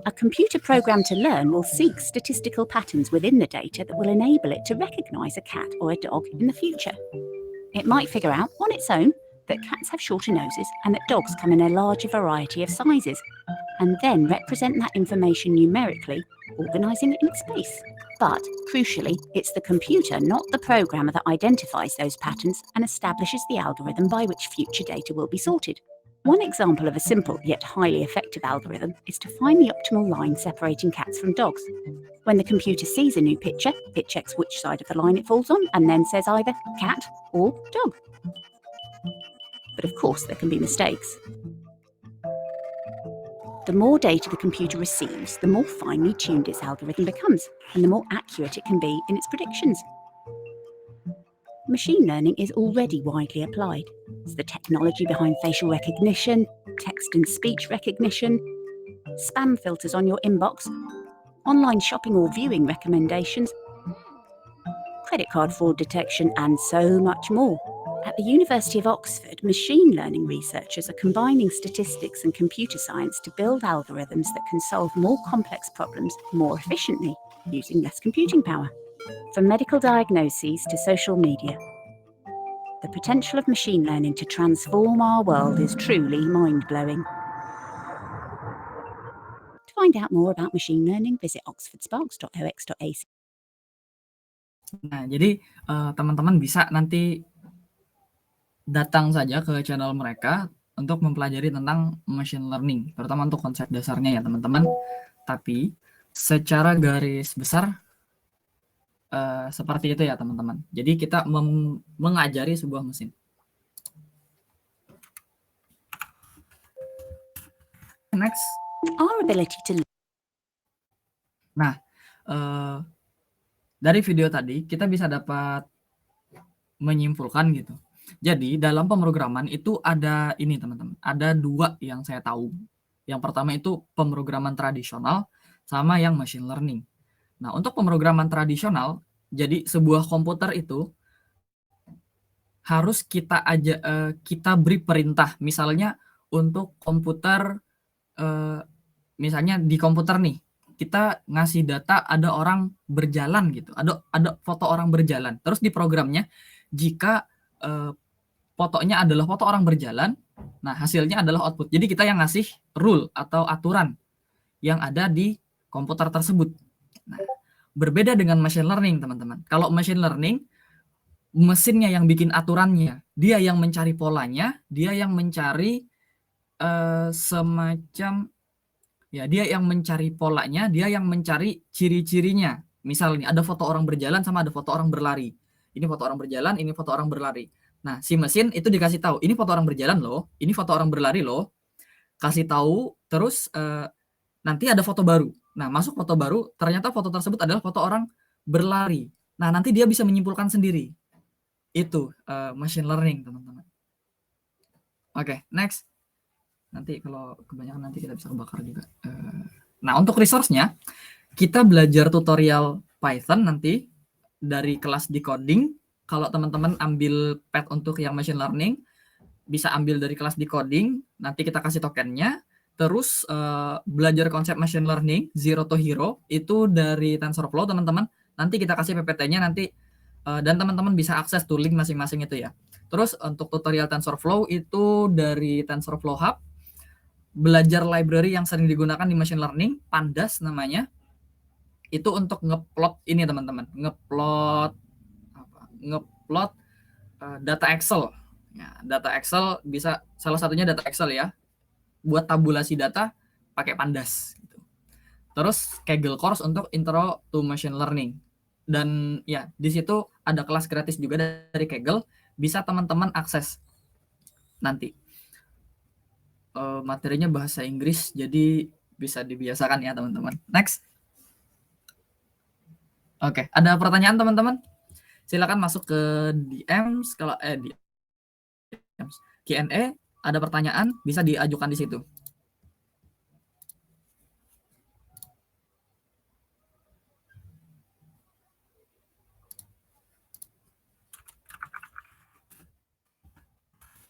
A computer program to learn will seek statistical patterns within the data that will enable it to recognise a cat or a dog in the future. It might figure out on its own that cats have shorter noses and that dogs come in a larger variety of sizes, and then represent that information numerically, organising it in space. But, crucially, it's the computer, not the programmer, that identifies those patterns and establishes the algorithm by which future data will be sorted. One example of a simple yet highly effective algorithm is to find the optimal line separating cats from dogs. When the computer sees a new picture, it checks which side of the line it falls on and then says either cat or dog. But of course there can be mistakes. The more data the computer receives, the more finely tuned its algorithm becomes, and the more accurate it can be in its predictions. Machine learning is already widely applied. It's the technology behind facial recognition, text and speech recognition, spam filters on your inbox, online shopping or viewing recommendations, credit card fraud detection, and so much more. At the University of Oxford, machine learning researchers are combining statistics and computer science to build algorithms that can solve more complex problems more efficiently, using less computing power. From medical diagnoses to social media, the potential of machine learning to transform our world is truly mind-blowing. To find out more about machine learning, visit oxfordsparks.ox.ac. Nah, jadi teman-teman bisa nanti datang saja ke channel mereka untuk mempelajari tentang machine learning, terutama untuk konsep dasarnya ya teman-teman. Tapi secara garis besar seperti itu ya teman-teman. Jadi kita mengajari sebuah mesin. Next. Our ability to... Nah, dari video tadi kita bisa dapat menyimpulkan gitu. Jadi dalam pemrograman itu ada ini teman-teman, ada dua yang saya tahu. Yang pertama itu pemrograman tradisional sama yang machine learning. Nah, untuk pemrograman tradisional, jadi sebuah komputer itu harus kita beri perintah. Misalnya untuk komputer, misalnya di komputer nih, kita ngasih data ada orang berjalan gitu, ada foto orang berjalan. Terus di programnya, jika fotonya adalah foto orang berjalan, nah hasilnya adalah output. Jadi kita yang ngasih rule atau aturan yang ada di komputer tersebut. Nah, berbeda dengan machine learning, teman-teman. Kalau machine learning, mesinnya yang bikin aturannya, dia yang mencari polanya, dia yang mencari semacam, ya dia yang mencari polanya, dia yang mencari ciri-cirinya. Misalnya ada foto orang berjalan sama ada foto orang berlari. Ini foto orang berjalan, ini foto orang berlari. Nah, si mesin itu dikasih tahu, ini foto orang berjalan loh, ini foto orang berlari loh. Kasih tahu, terus nanti ada foto baru. Nah, masuk foto baru, ternyata foto tersebut adalah foto orang berlari. Nah, nanti dia bisa menyimpulkan sendiri. Itu machine learning, teman-teman. Oke, next. Nanti kalau kebanyakan nanti kita bisa kebakar juga. Nah, untuk resource-nya, kita belajar tutorial Python nanti dari kelas decoding. Kalau teman-teman ambil path untuk yang machine learning, bisa ambil dari kelas decoding, nanti kita kasih tokennya. Terus belajar konsep machine learning, zero to hero, itu dari TensorFlow, teman-teman. Nanti kita kasih PPT-nya nanti, dan teman-teman bisa akses tuh link masing-masing itu ya. Terus untuk tutorial TensorFlow itu dari TensorFlow Hub, belajar library yang sering digunakan di machine learning, Pandas namanya. Itu untuk ngeplot ini teman-teman, ngeplot data Excel. Ya, data Excel bisa, salah satunya data Excel ya, buat tabulasi data pakai Pandas. Gitu. Terus Kaggle Course untuk intro to machine learning. Dan ya di situ ada kelas gratis juga dari Kaggle, bisa teman-teman akses nanti. Materinya bahasa Inggris, jadi bisa dibiasakan ya teman-teman. Next. Oke, ada pertanyaan teman-teman? Silakan masuk ke DMs, kalau DMs, Q&A, ada pertanyaan bisa diajukan di situ.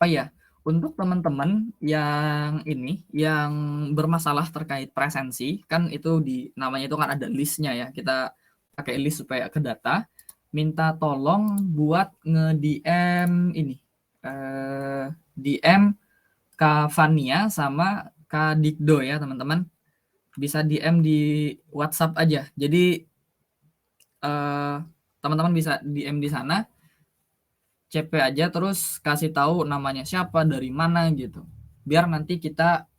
Oh iya, untuk teman-teman yang ini, yang bermasalah terkait presensi, kan itu namanya itu kan ada listnya ya, kita pakai list supaya ke data, minta tolong buat nge-DM ini, DM Kak Fania sama Kak Dikdo ya teman-teman, bisa DM di WhatsApp aja, jadi teman-teman bisa DM di sana, CP aja, terus kasih tahu namanya siapa, dari mana gitu, biar nanti kita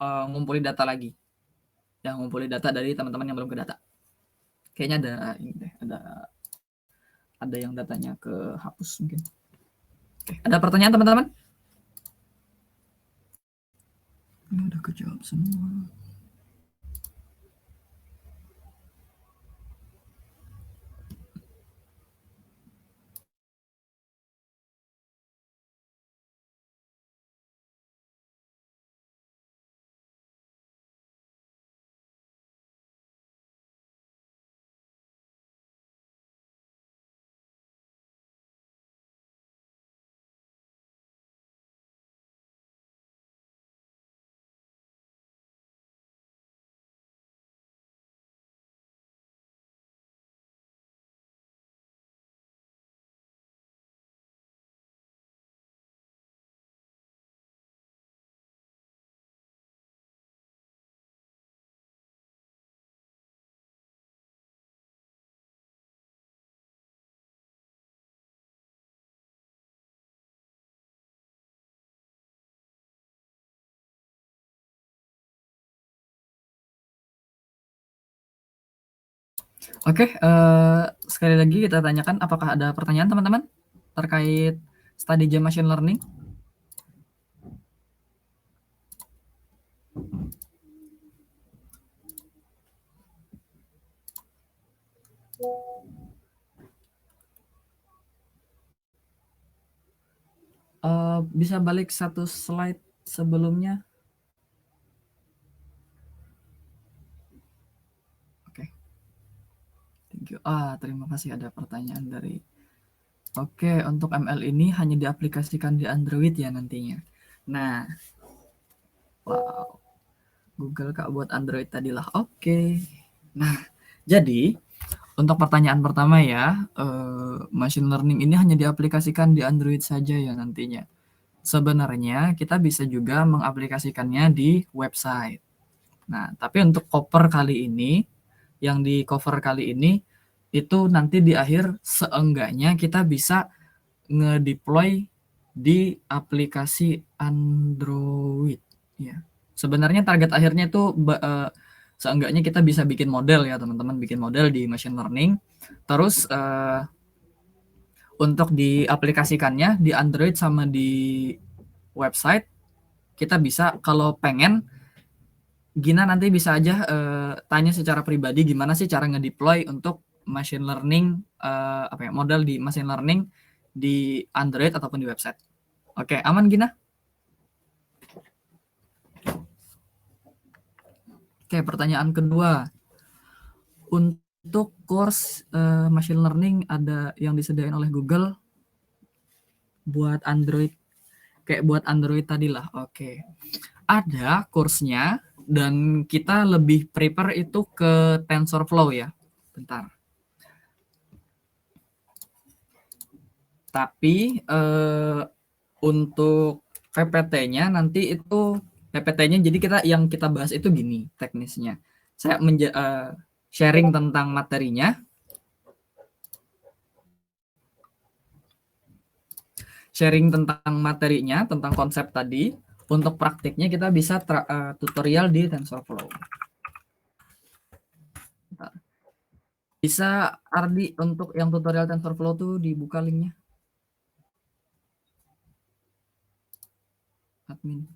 ngumpulin data lagi ya, ngumpulin data dari teman-teman yang belum ke data. Kayaknya ada ini deh, ada yang datanya kehapus mungkin. Oke, ada pertanyaan teman-teman? Ini udah kejawab semua. Oke, sekali lagi kita tanyakan, apakah ada pertanyaan teman-teman terkait study jam machine learning? Bisa balik satu slide sebelumnya. Oke. Thank you. Terima kasih, ada pertanyaan dari. Oke, untuk ML ini hanya diaplikasikan di Android ya nantinya. Nah, wow. Google Kak buat Android tadilah. Oke. Nah, jadi untuk pertanyaan pertama ya, machine learning ini hanya diaplikasikan di Android saja ya nantinya. Sebenarnya kita bisa juga mengaplikasikannya di website. Nah, tapi untuk cover kali ini, yang di cover kali ini, itu nanti di akhir seenggaknya kita bisa ngedeploy di aplikasi Android. Ya. Sebenarnya target akhirnya itu seenggaknya kita bisa bikin model ya teman-teman, bikin model di machine learning. Terus Untuk diaplikasikannya di Android sama di website, kita bisa kalau pengen, Gina nanti bisa aja tanya secara pribadi gimana sih cara ngedeploy untuk machine learning model di machine learning di Android ataupun di website. Oke, aman Gina? Oke, pertanyaan kedua. Untuk course machine learning ada yang disediain oleh Google buat Android, kayak buat Android tadi lah. Oke. Ada course-nya dan kita lebih prepare itu ke TensorFlow ya. Bentar. Tapi untuk PPT-nya nanti itu PPT-nya jadi yang kita bahas itu gini teknisnya. Saya sharing tentang materinya. Sharing tentang materinya, tentang konsep tadi. Untuk praktiknya kita bisa tutorial di TensorFlow. Bentar. Bisa Ardi untuk yang tutorial TensorFlow tuh dibuka linknya. Admin.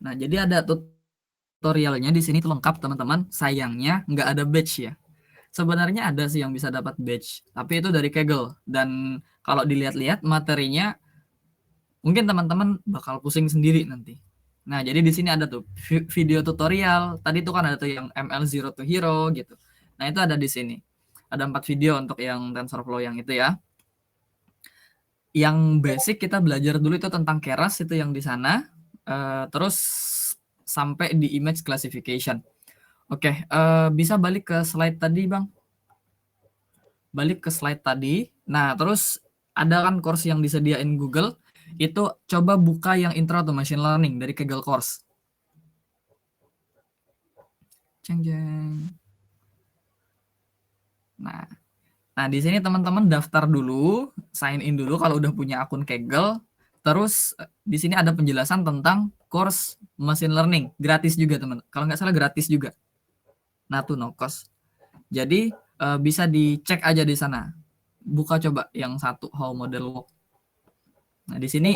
Nah, jadi ada tutorialnya di sini tuh lengkap teman-teman. Sayangnya nggak ada badge ya. Sebenarnya ada sih yang bisa dapat badge, tapi itu dari Kaggle. Dan kalau dilihat-lihat materinya, mungkin teman-teman bakal pusing sendiri nanti. Nah, jadi di sini ada tuh video tutorial. Tadi tuh kan ada tuh yang ML Zero to Hero gitu. Nah, itu ada di sini. Ada 4 video untuk yang TensorFlow yang itu ya. Yang basic kita belajar dulu itu tentang Keras itu yang di sana. Terus sampai di image classification. Oke, bisa balik ke slide tadi, Bang. Balik ke slide tadi. Nah, terus ada kan course yang disediain Google. Itu coba buka yang Intro to Machine Learning dari Kaggle Course. Ceng jeng. Nah, di sini teman-teman daftar dulu, sign in dulu kalau udah punya akun Kaggle. Terus di sini ada penjelasan tentang course machine learning, gratis juga teman. Kalau nggak salah gratis juga. Nah, tuh no cost. Jadi bisa dicek aja di sana. Buka coba yang satu, how model work. Nah, di sini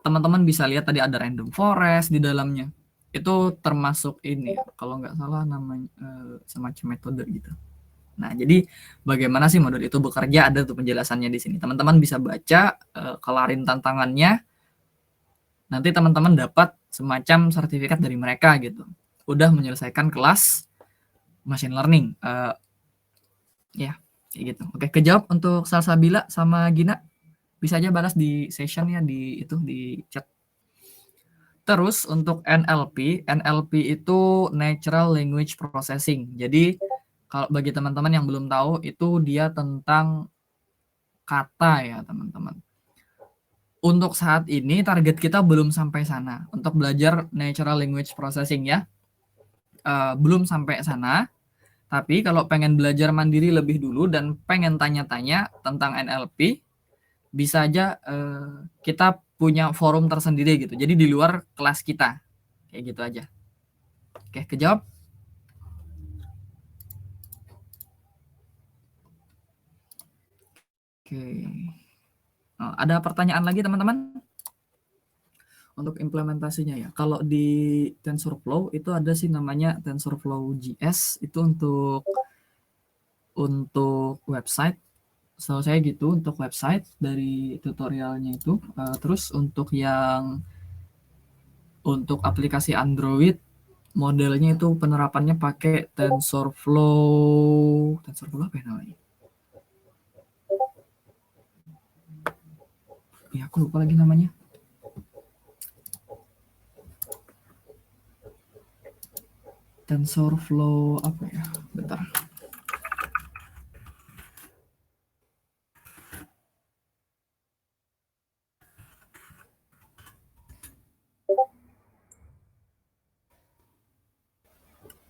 teman-teman bisa lihat tadi ada random forest di dalamnya. Itu termasuk ini, kalau nggak salah namanya semacam metode gitu. Nah, jadi bagaimana sih model itu bekerja, ada tuh penjelasannya di sini. Teman-teman bisa baca, kelarin tantangannya. Nanti teman-teman dapat semacam sertifikat dari mereka gitu. Udah menyelesaikan kelas machine learning. Ya, kayak gitu. Oke, kejawab untuk Salsabila sama Gina. Bisa aja balas di session ya, di chat. Terus untuk NLP itu Natural Language Processing. Jadi kalau bagi teman-teman yang belum tahu, itu dia tentang kata ya teman-teman. Untuk saat ini target kita belum sampai sana untuk belajar Natural Language Processing ya. Belum sampai sana. Tapi kalau pengen belajar mandiri lebih dulu dan pengen tanya-tanya tentang NLP, bisa aja kita punya forum tersendiri gitu. Jadi di luar kelas kita. Kayak gitu aja. Oke, kejawab? Oke. Ada pertanyaan lagi teman-teman? Untuk implementasinya ya. Kalau di TensorFlow itu ada sih namanya TensorFlow JS, itu untuk website. So, saya gitu untuk website dari tutorialnya itu. Terus untuk aplikasi Android modelnya itu penerapannya pakai TensorFlow apa ya namanya? Ya, aku lupa lagi namanya. TensorFlow apa ya? Bentar.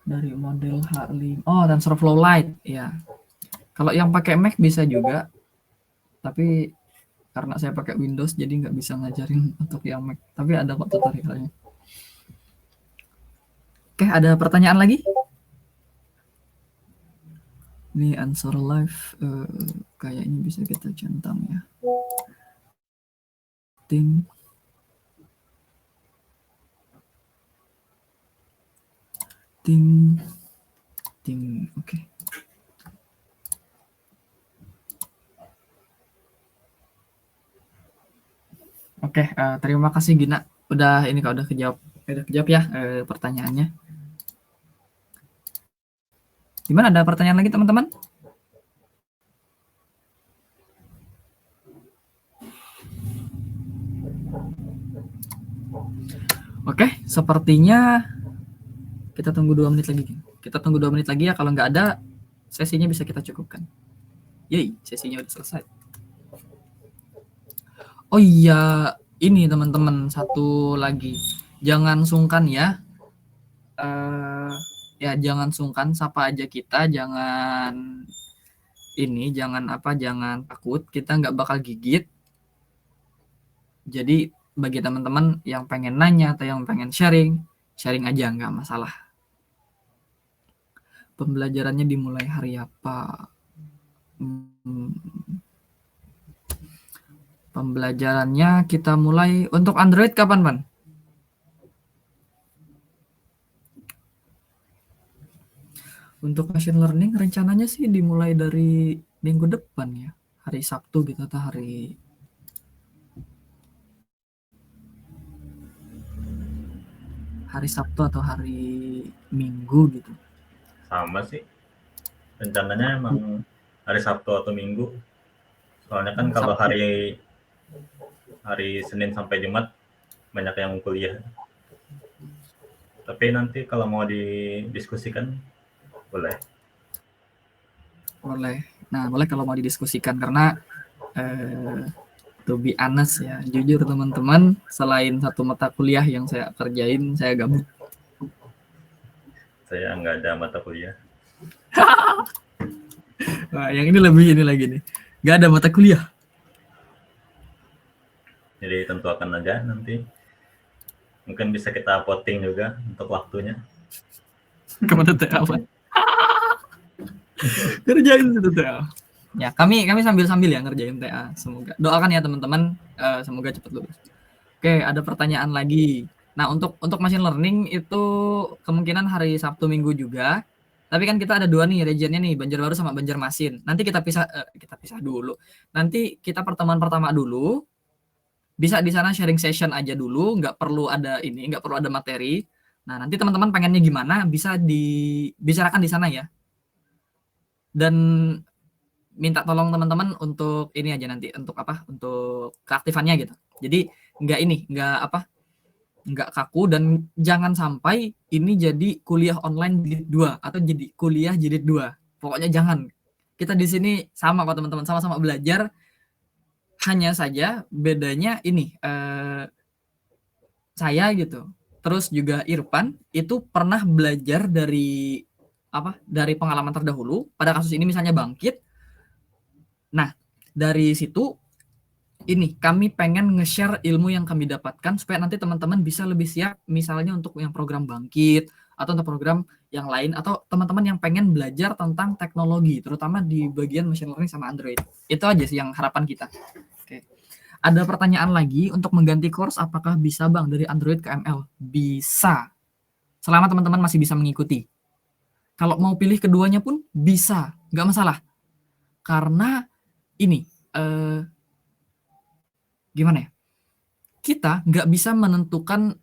Dari model H5. Oh, TensorFlow Lite ya. Kalau yang pakai Mac bisa juga. Tapi karena saya pakai Windows jadi nggak bisa ngajarin untuk yang Mac. Tapi ada kok tutorialnya. Oke, ada pertanyaan lagi? Ini answer live kayaknya bisa kita centang ya. Ting. Oke. Oke, terima kasih Gina. Udah ini Kak, udah kejawab ya pertanyaannya. Gimana, ada pertanyaan lagi teman-teman? Oke, sepertinya kita tunggu 2 menit lagi. Kita tunggu 2 menit lagi ya, kalau nggak ada sesinya bisa kita cukupkan. Yeay, sesinya udah selesai. Oh iya, ini teman-teman, satu lagi. Jangan sungkan ya. Ya jangan sungkan, sapa aja kita, jangan takut, kita nggak bakal gigit. Jadi bagi teman-teman yang pengen nanya atau yang pengen sharing aja, nggak masalah. Pembelajarannya dimulai hari apa? Pembelajarannya kita mulai untuk Android kapan, Pan? Untuk machine learning rencananya sih dimulai dari minggu depan ya, hari Sabtu gitu atau hari Sabtu atau hari Minggu gitu. Sama sih. Rencananya emang hari Sabtu atau Minggu. Soalnya kan kalau hari Senin sampai Jumat banyak yang kuliah. Tapi nanti kalau mau didiskusikan boleh. Nah, boleh kalau mau didiskusikan, karena to be honest ya, jujur teman-teman, selain satu mata kuliah yang saya kerjain, saya gabut. Saya nggak ada mata kuliah. Nah, yang ini lagi nih, nggak ada mata kuliah. Jadi tentukan aja nanti. Mungkin bisa kita voting juga untuk waktunya. Kemana TA, Pak? Kerjain itu TA. Ya, kami sambil ya ngerjain TA. Semoga, doakan ya teman-teman, semoga cepat lulus. Oke, ada pertanyaan lagi. Nah, untuk machine learning itu kemungkinan hari Sabtu Minggu juga. Tapi kan kita ada 2 nih regionnya nih, Banjarbaru sama Banjarmasin. Nanti kita pisah dulu. Nanti kita pertemuan pertama dulu. Bisa di sana sharing session aja dulu, nggak perlu ada materi. Nah, nanti teman-teman pengennya gimana bisa dibicarakan di sana ya. Dan minta tolong teman-teman untuk ini aja nanti, untuk keaktifannya gitu. Jadi nggak kaku, dan jangan sampai ini jadi kuliah online jilid 2 atau jadi kuliah jilid 2. Pokoknya jangan. Kita di sini sama kok teman-teman, sama-sama belajar. Hanya saja bedanya ini, saya gitu, terus juga Irfan itu pernah belajar dari pengalaman terdahulu. Pada kasus ini misalnya Bangkit. Nah, dari situ ini kami pengen nge-share ilmu yang kami dapatkan supaya nanti teman-teman bisa lebih siap, misalnya untuk yang program Bangkit atau untuk program yang lain, atau teman-teman yang pengen belajar tentang teknologi, terutama di bagian machine learning sama Android. Itu aja sih yang harapan kita. Oke. Ada pertanyaan lagi, untuk mengganti course apakah bisa Bang dari Android ke ML? Bisa. Selama teman-teman masih bisa mengikuti. Kalau mau pilih keduanya pun bisa, nggak masalah. Karena ini gimana ya? Kita nggak bisa menentukan,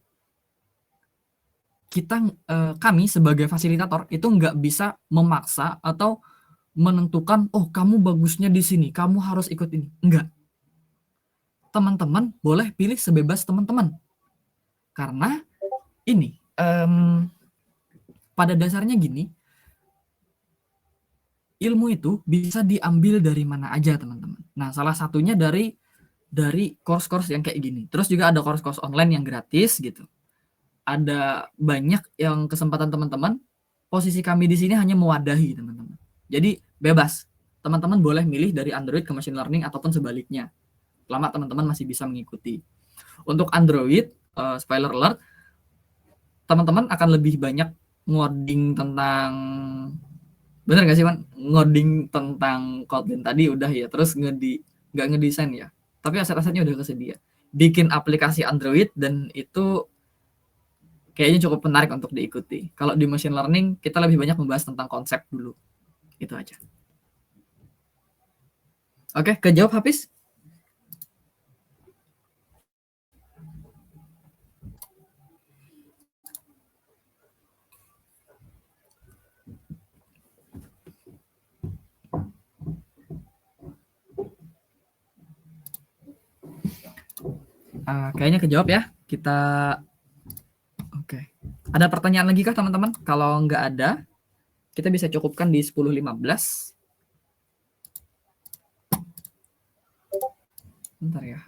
kami sebagai fasilitator itu nggak bisa memaksa atau menentukan, oh kamu bagusnya di sini, kamu harus ikut ini. Enggak. Teman-teman boleh pilih sebebas teman-teman. Karena ini pada dasarnya gini, ilmu itu bisa diambil dari mana aja teman-teman. Nah, salah satunya dari course-course yang kayak gini. Terus juga ada course-course online yang gratis gitu. Ada banyak yang kesempatan teman-teman. Posisi kami di sini hanya mewadahi teman-teman. Jadi bebas. Teman-teman boleh milih dari Android ke machine learning ataupun sebaliknya. Selama teman-teman masih bisa mengikuti. Untuk Android, spoiler alert, teman-teman akan lebih banyak ngoding tentang Bener nggak sih, Man? Ngoding tentang Kotlin tadi udah ya, terus nggak ngedesain ya. Tapi aset-asetnya udah kesedia. Bikin aplikasi Android dan itu kayaknya cukup menarik untuk diikuti. Kalau di machine learning kita lebih banyak membahas tentang konsep dulu. Itu aja. Oke, kejawab Hafiz? Kayaknya kejawab ya. Kita oke. Ada pertanyaan lagi kah teman-teman? Kalau nggak ada, kita bisa cukupkan di 10.15. Bentar ya.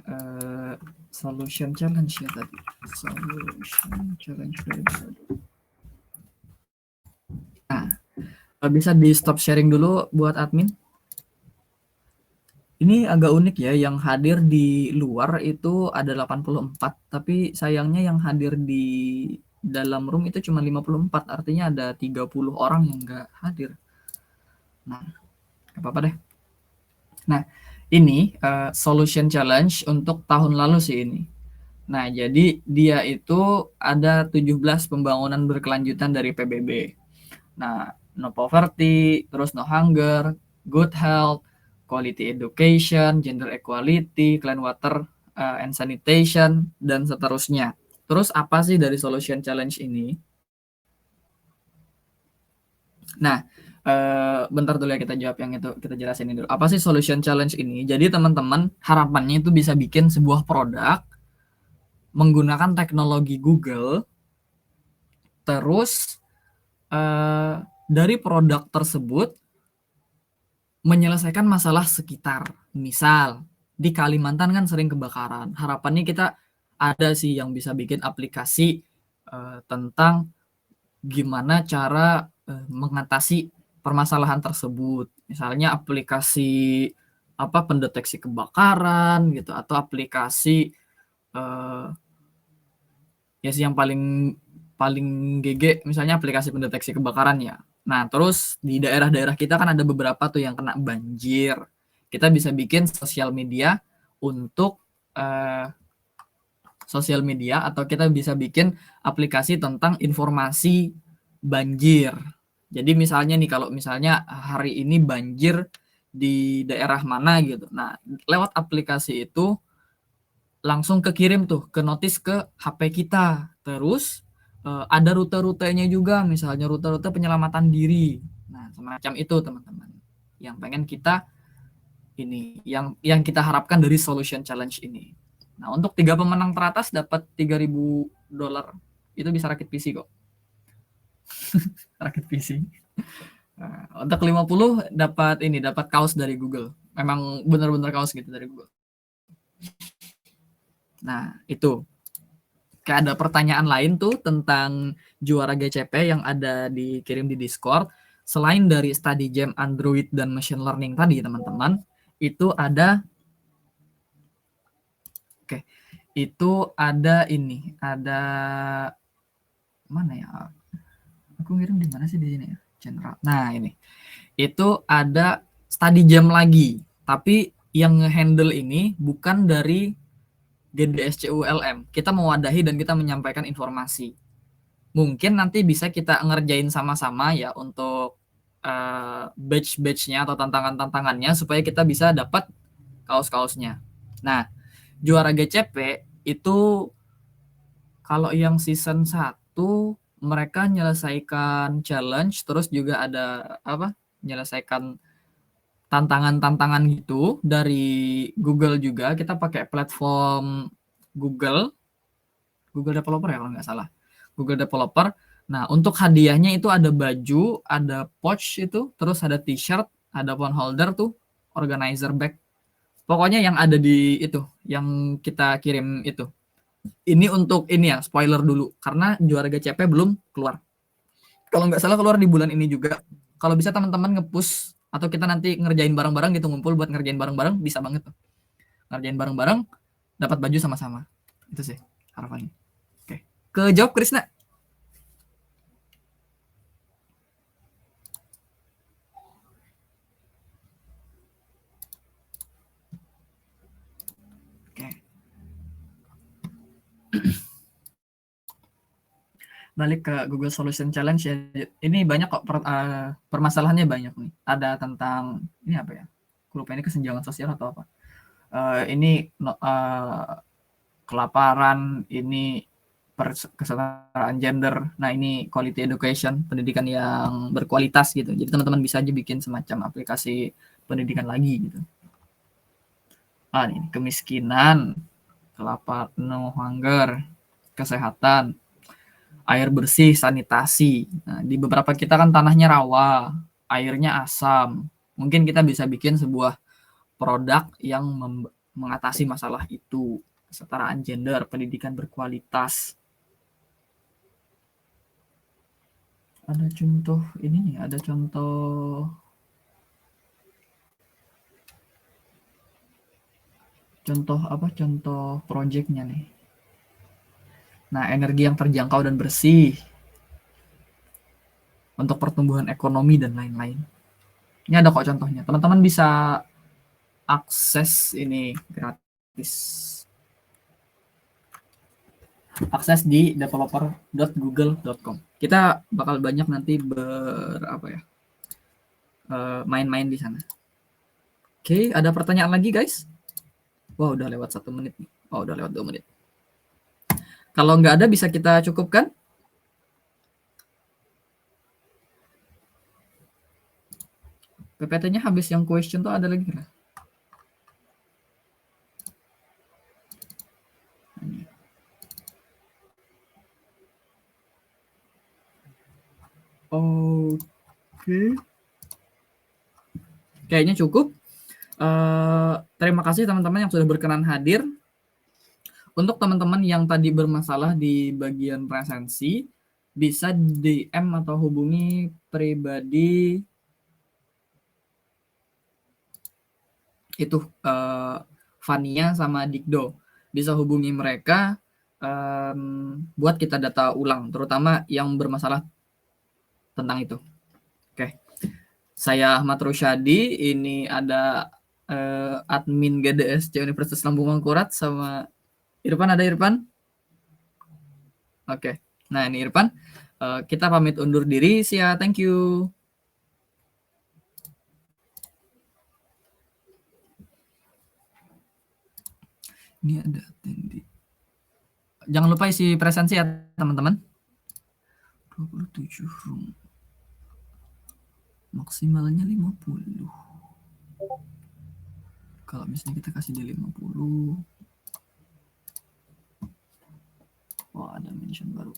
Solution challenge ya tadi. Solution challenge. Nah, bisa di stop sharing dulu buat admin. Ini agak unik ya, yang hadir di luar itu ada 84, tapi sayangnya yang hadir di dalam room itu cuma 54, artinya ada 30 orang yang nggak hadir. Nah, nggak apa-apa deh. Nah, ini solution challenge untuk tahun lalu sih ini. Nah, jadi dia itu ada 17 pembangunan berkelanjutan dari PBB. Nah, no poverty, terus no hunger, good health, quality education, gender equality, clean water and sanitation, dan seterusnya. Terus apa sih dari solution challenge ini? Nah, bentar dulu ya kita jawab yang itu, kita jelasin dulu. Apa sih solution challenge ini? Jadi teman-teman harapannya itu bisa bikin sebuah produk menggunakan teknologi Google, terus dari produk tersebut menyelesaikan masalah sekitar. Misal, di Kalimantan kan sering kebakaran. Harapannya kita ada sih yang bisa bikin aplikasi tentang gimana cara mengatasi permasalahan tersebut. Misalnya aplikasi pendeteksi kebakaran gitu, atau aplikasi ya sih yang paling GG misalnya aplikasi pendeteksi kebakaran ya. Nah, terus di daerah-daerah kita kan ada beberapa tuh yang kena banjir. Kita bisa bikin sosial media untuk sosial media, atau kita bisa bikin aplikasi tentang informasi banjir. Jadi misalnya nih, kalau misalnya hari ini banjir di daerah mana gitu. Nah, lewat aplikasi itu langsung kekirim tuh ke notis ke HP kita. Terus ada rute-rutenya juga, misalnya rute-rute penyelamatan diri. Nah, semacam itu teman-teman. Yang pengen kita ini, yang kita harapkan dari solution challenge ini. Nah, untuk 3 pemenang teratas dapat $3.000. Itu bisa rakit PC kok. Rakit PC. Nah, untuk 50 dapat kaos dari Google. Memang benar-benar kaos gitu dari Google. Nah, itu. Kayak ada pertanyaan lain tuh tentang juara GCP yang ada dikirim di Discord. Selain dari study jam Android dan machine learning tadi, teman-teman, itu ada ini, ada mana ya? Aku ngirim di mana sih di sini ya? General. Nah, ini. Itu ada study jam lagi, tapi yang nge-handle ini bukan dari GDSCULM. Kita mewadahi dan kita menyampaikan informasi. Mungkin nanti bisa kita ngerjain sama-sama ya untuk batch-batchnya atau tantangan-tantangannya supaya kita bisa dapat kaos-kaosnya. Nah, juara GCP itu kalau yang season 1 mereka menyelesaikan challenge, terus juga ada menyelesaikan tantangan-tantangan gitu dari Google juga. Kita pakai platform Google Developer ya kalau nggak salah. Google Developer. Nah, untuk hadiahnya itu ada baju, ada pouch itu, terus ada t-shirt, ada phone holder tuh, organizer bag. Pokoknya yang ada di itu, yang kita kirim itu. Ini untuk ini ya, spoiler dulu. Karena juara GCP belum keluar. Kalau nggak salah keluar di bulan ini juga. Kalau bisa teman-teman nge-push, atau kita nanti ngerjain bareng-bareng gitu, ngumpul buat ngerjain bareng-bareng, bisa banget tuh. Ngerjain bareng-bareng, dapat baju sama-sama. Itu sih harapannya. Oke. Kejawab Krisna. balik ke Google Solution Challenge ya. Ini banyak kok permasalahannya banyak nih. Ada tentang ini apa ya? Aku lupa ini kesenjangan sosial atau apa. Ini kelaparan, ini kesetaraan gender. Nah, ini quality education, pendidikan yang berkualitas gitu. Jadi teman-teman bisa aja bikin semacam aplikasi pendidikan lagi gitu. Ini kemiskinan, kelaparan, no hunger, kesehatan, air bersih, sanitasi. Nah, di beberapa kita kan tanahnya rawa, airnya asam. Mungkin kita bisa bikin sebuah produk yang mengatasi masalah itu. Kesetaraan gender, pendidikan berkualitas. Ada contoh ini nih, ada contoh apa? Contoh projectnya nih. Nah, energi yang terjangkau dan bersih untuk pertumbuhan ekonomi dan lain-lain. Ini ada kok contohnya. Teman-teman bisa akses ini gratis. Akses di developer.google.com. Kita bakal banyak nanti main-main di sana. Oke, ada pertanyaan lagi guys? Wah, udah lewat 1 menit nih. Oh, udah lewat 2 menit. Kalau nggak ada bisa kita cukupkan? PPT-nya habis yang question tuh ada lagi nggak? Oke. Kayaknya cukup. Terima kasih teman-teman yang sudah berkenan hadir. Untuk teman-teman yang tadi bermasalah di bagian presensi, bisa DM atau hubungi pribadi itu Fania sama Dikdo. Bisa hubungi mereka buat kita data ulang, terutama yang bermasalah tentang itu. Oke. Saya Ahmad Rusyadi, ini ada admin GDSC Universitas Lambung Mangkurat sama Irfan. Ada Irfan? Oke. Nah, ini Irfan. Kita pamit undur diri. Sia, thank you. Ini ada attendee. Jangan lupa isi presensi ya, teman-teman. 27 room. Maksimalnya 50. Kalau misalnya kita kasih di 50. Oh, ada mention baru.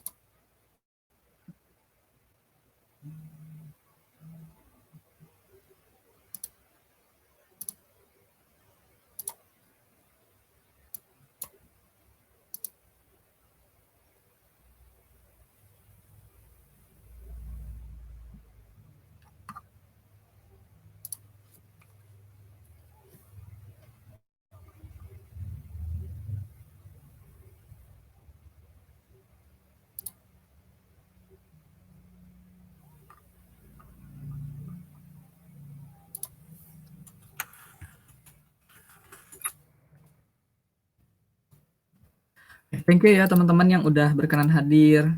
Thank you ya teman-teman yang udah berkenan hadir.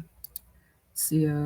See ya.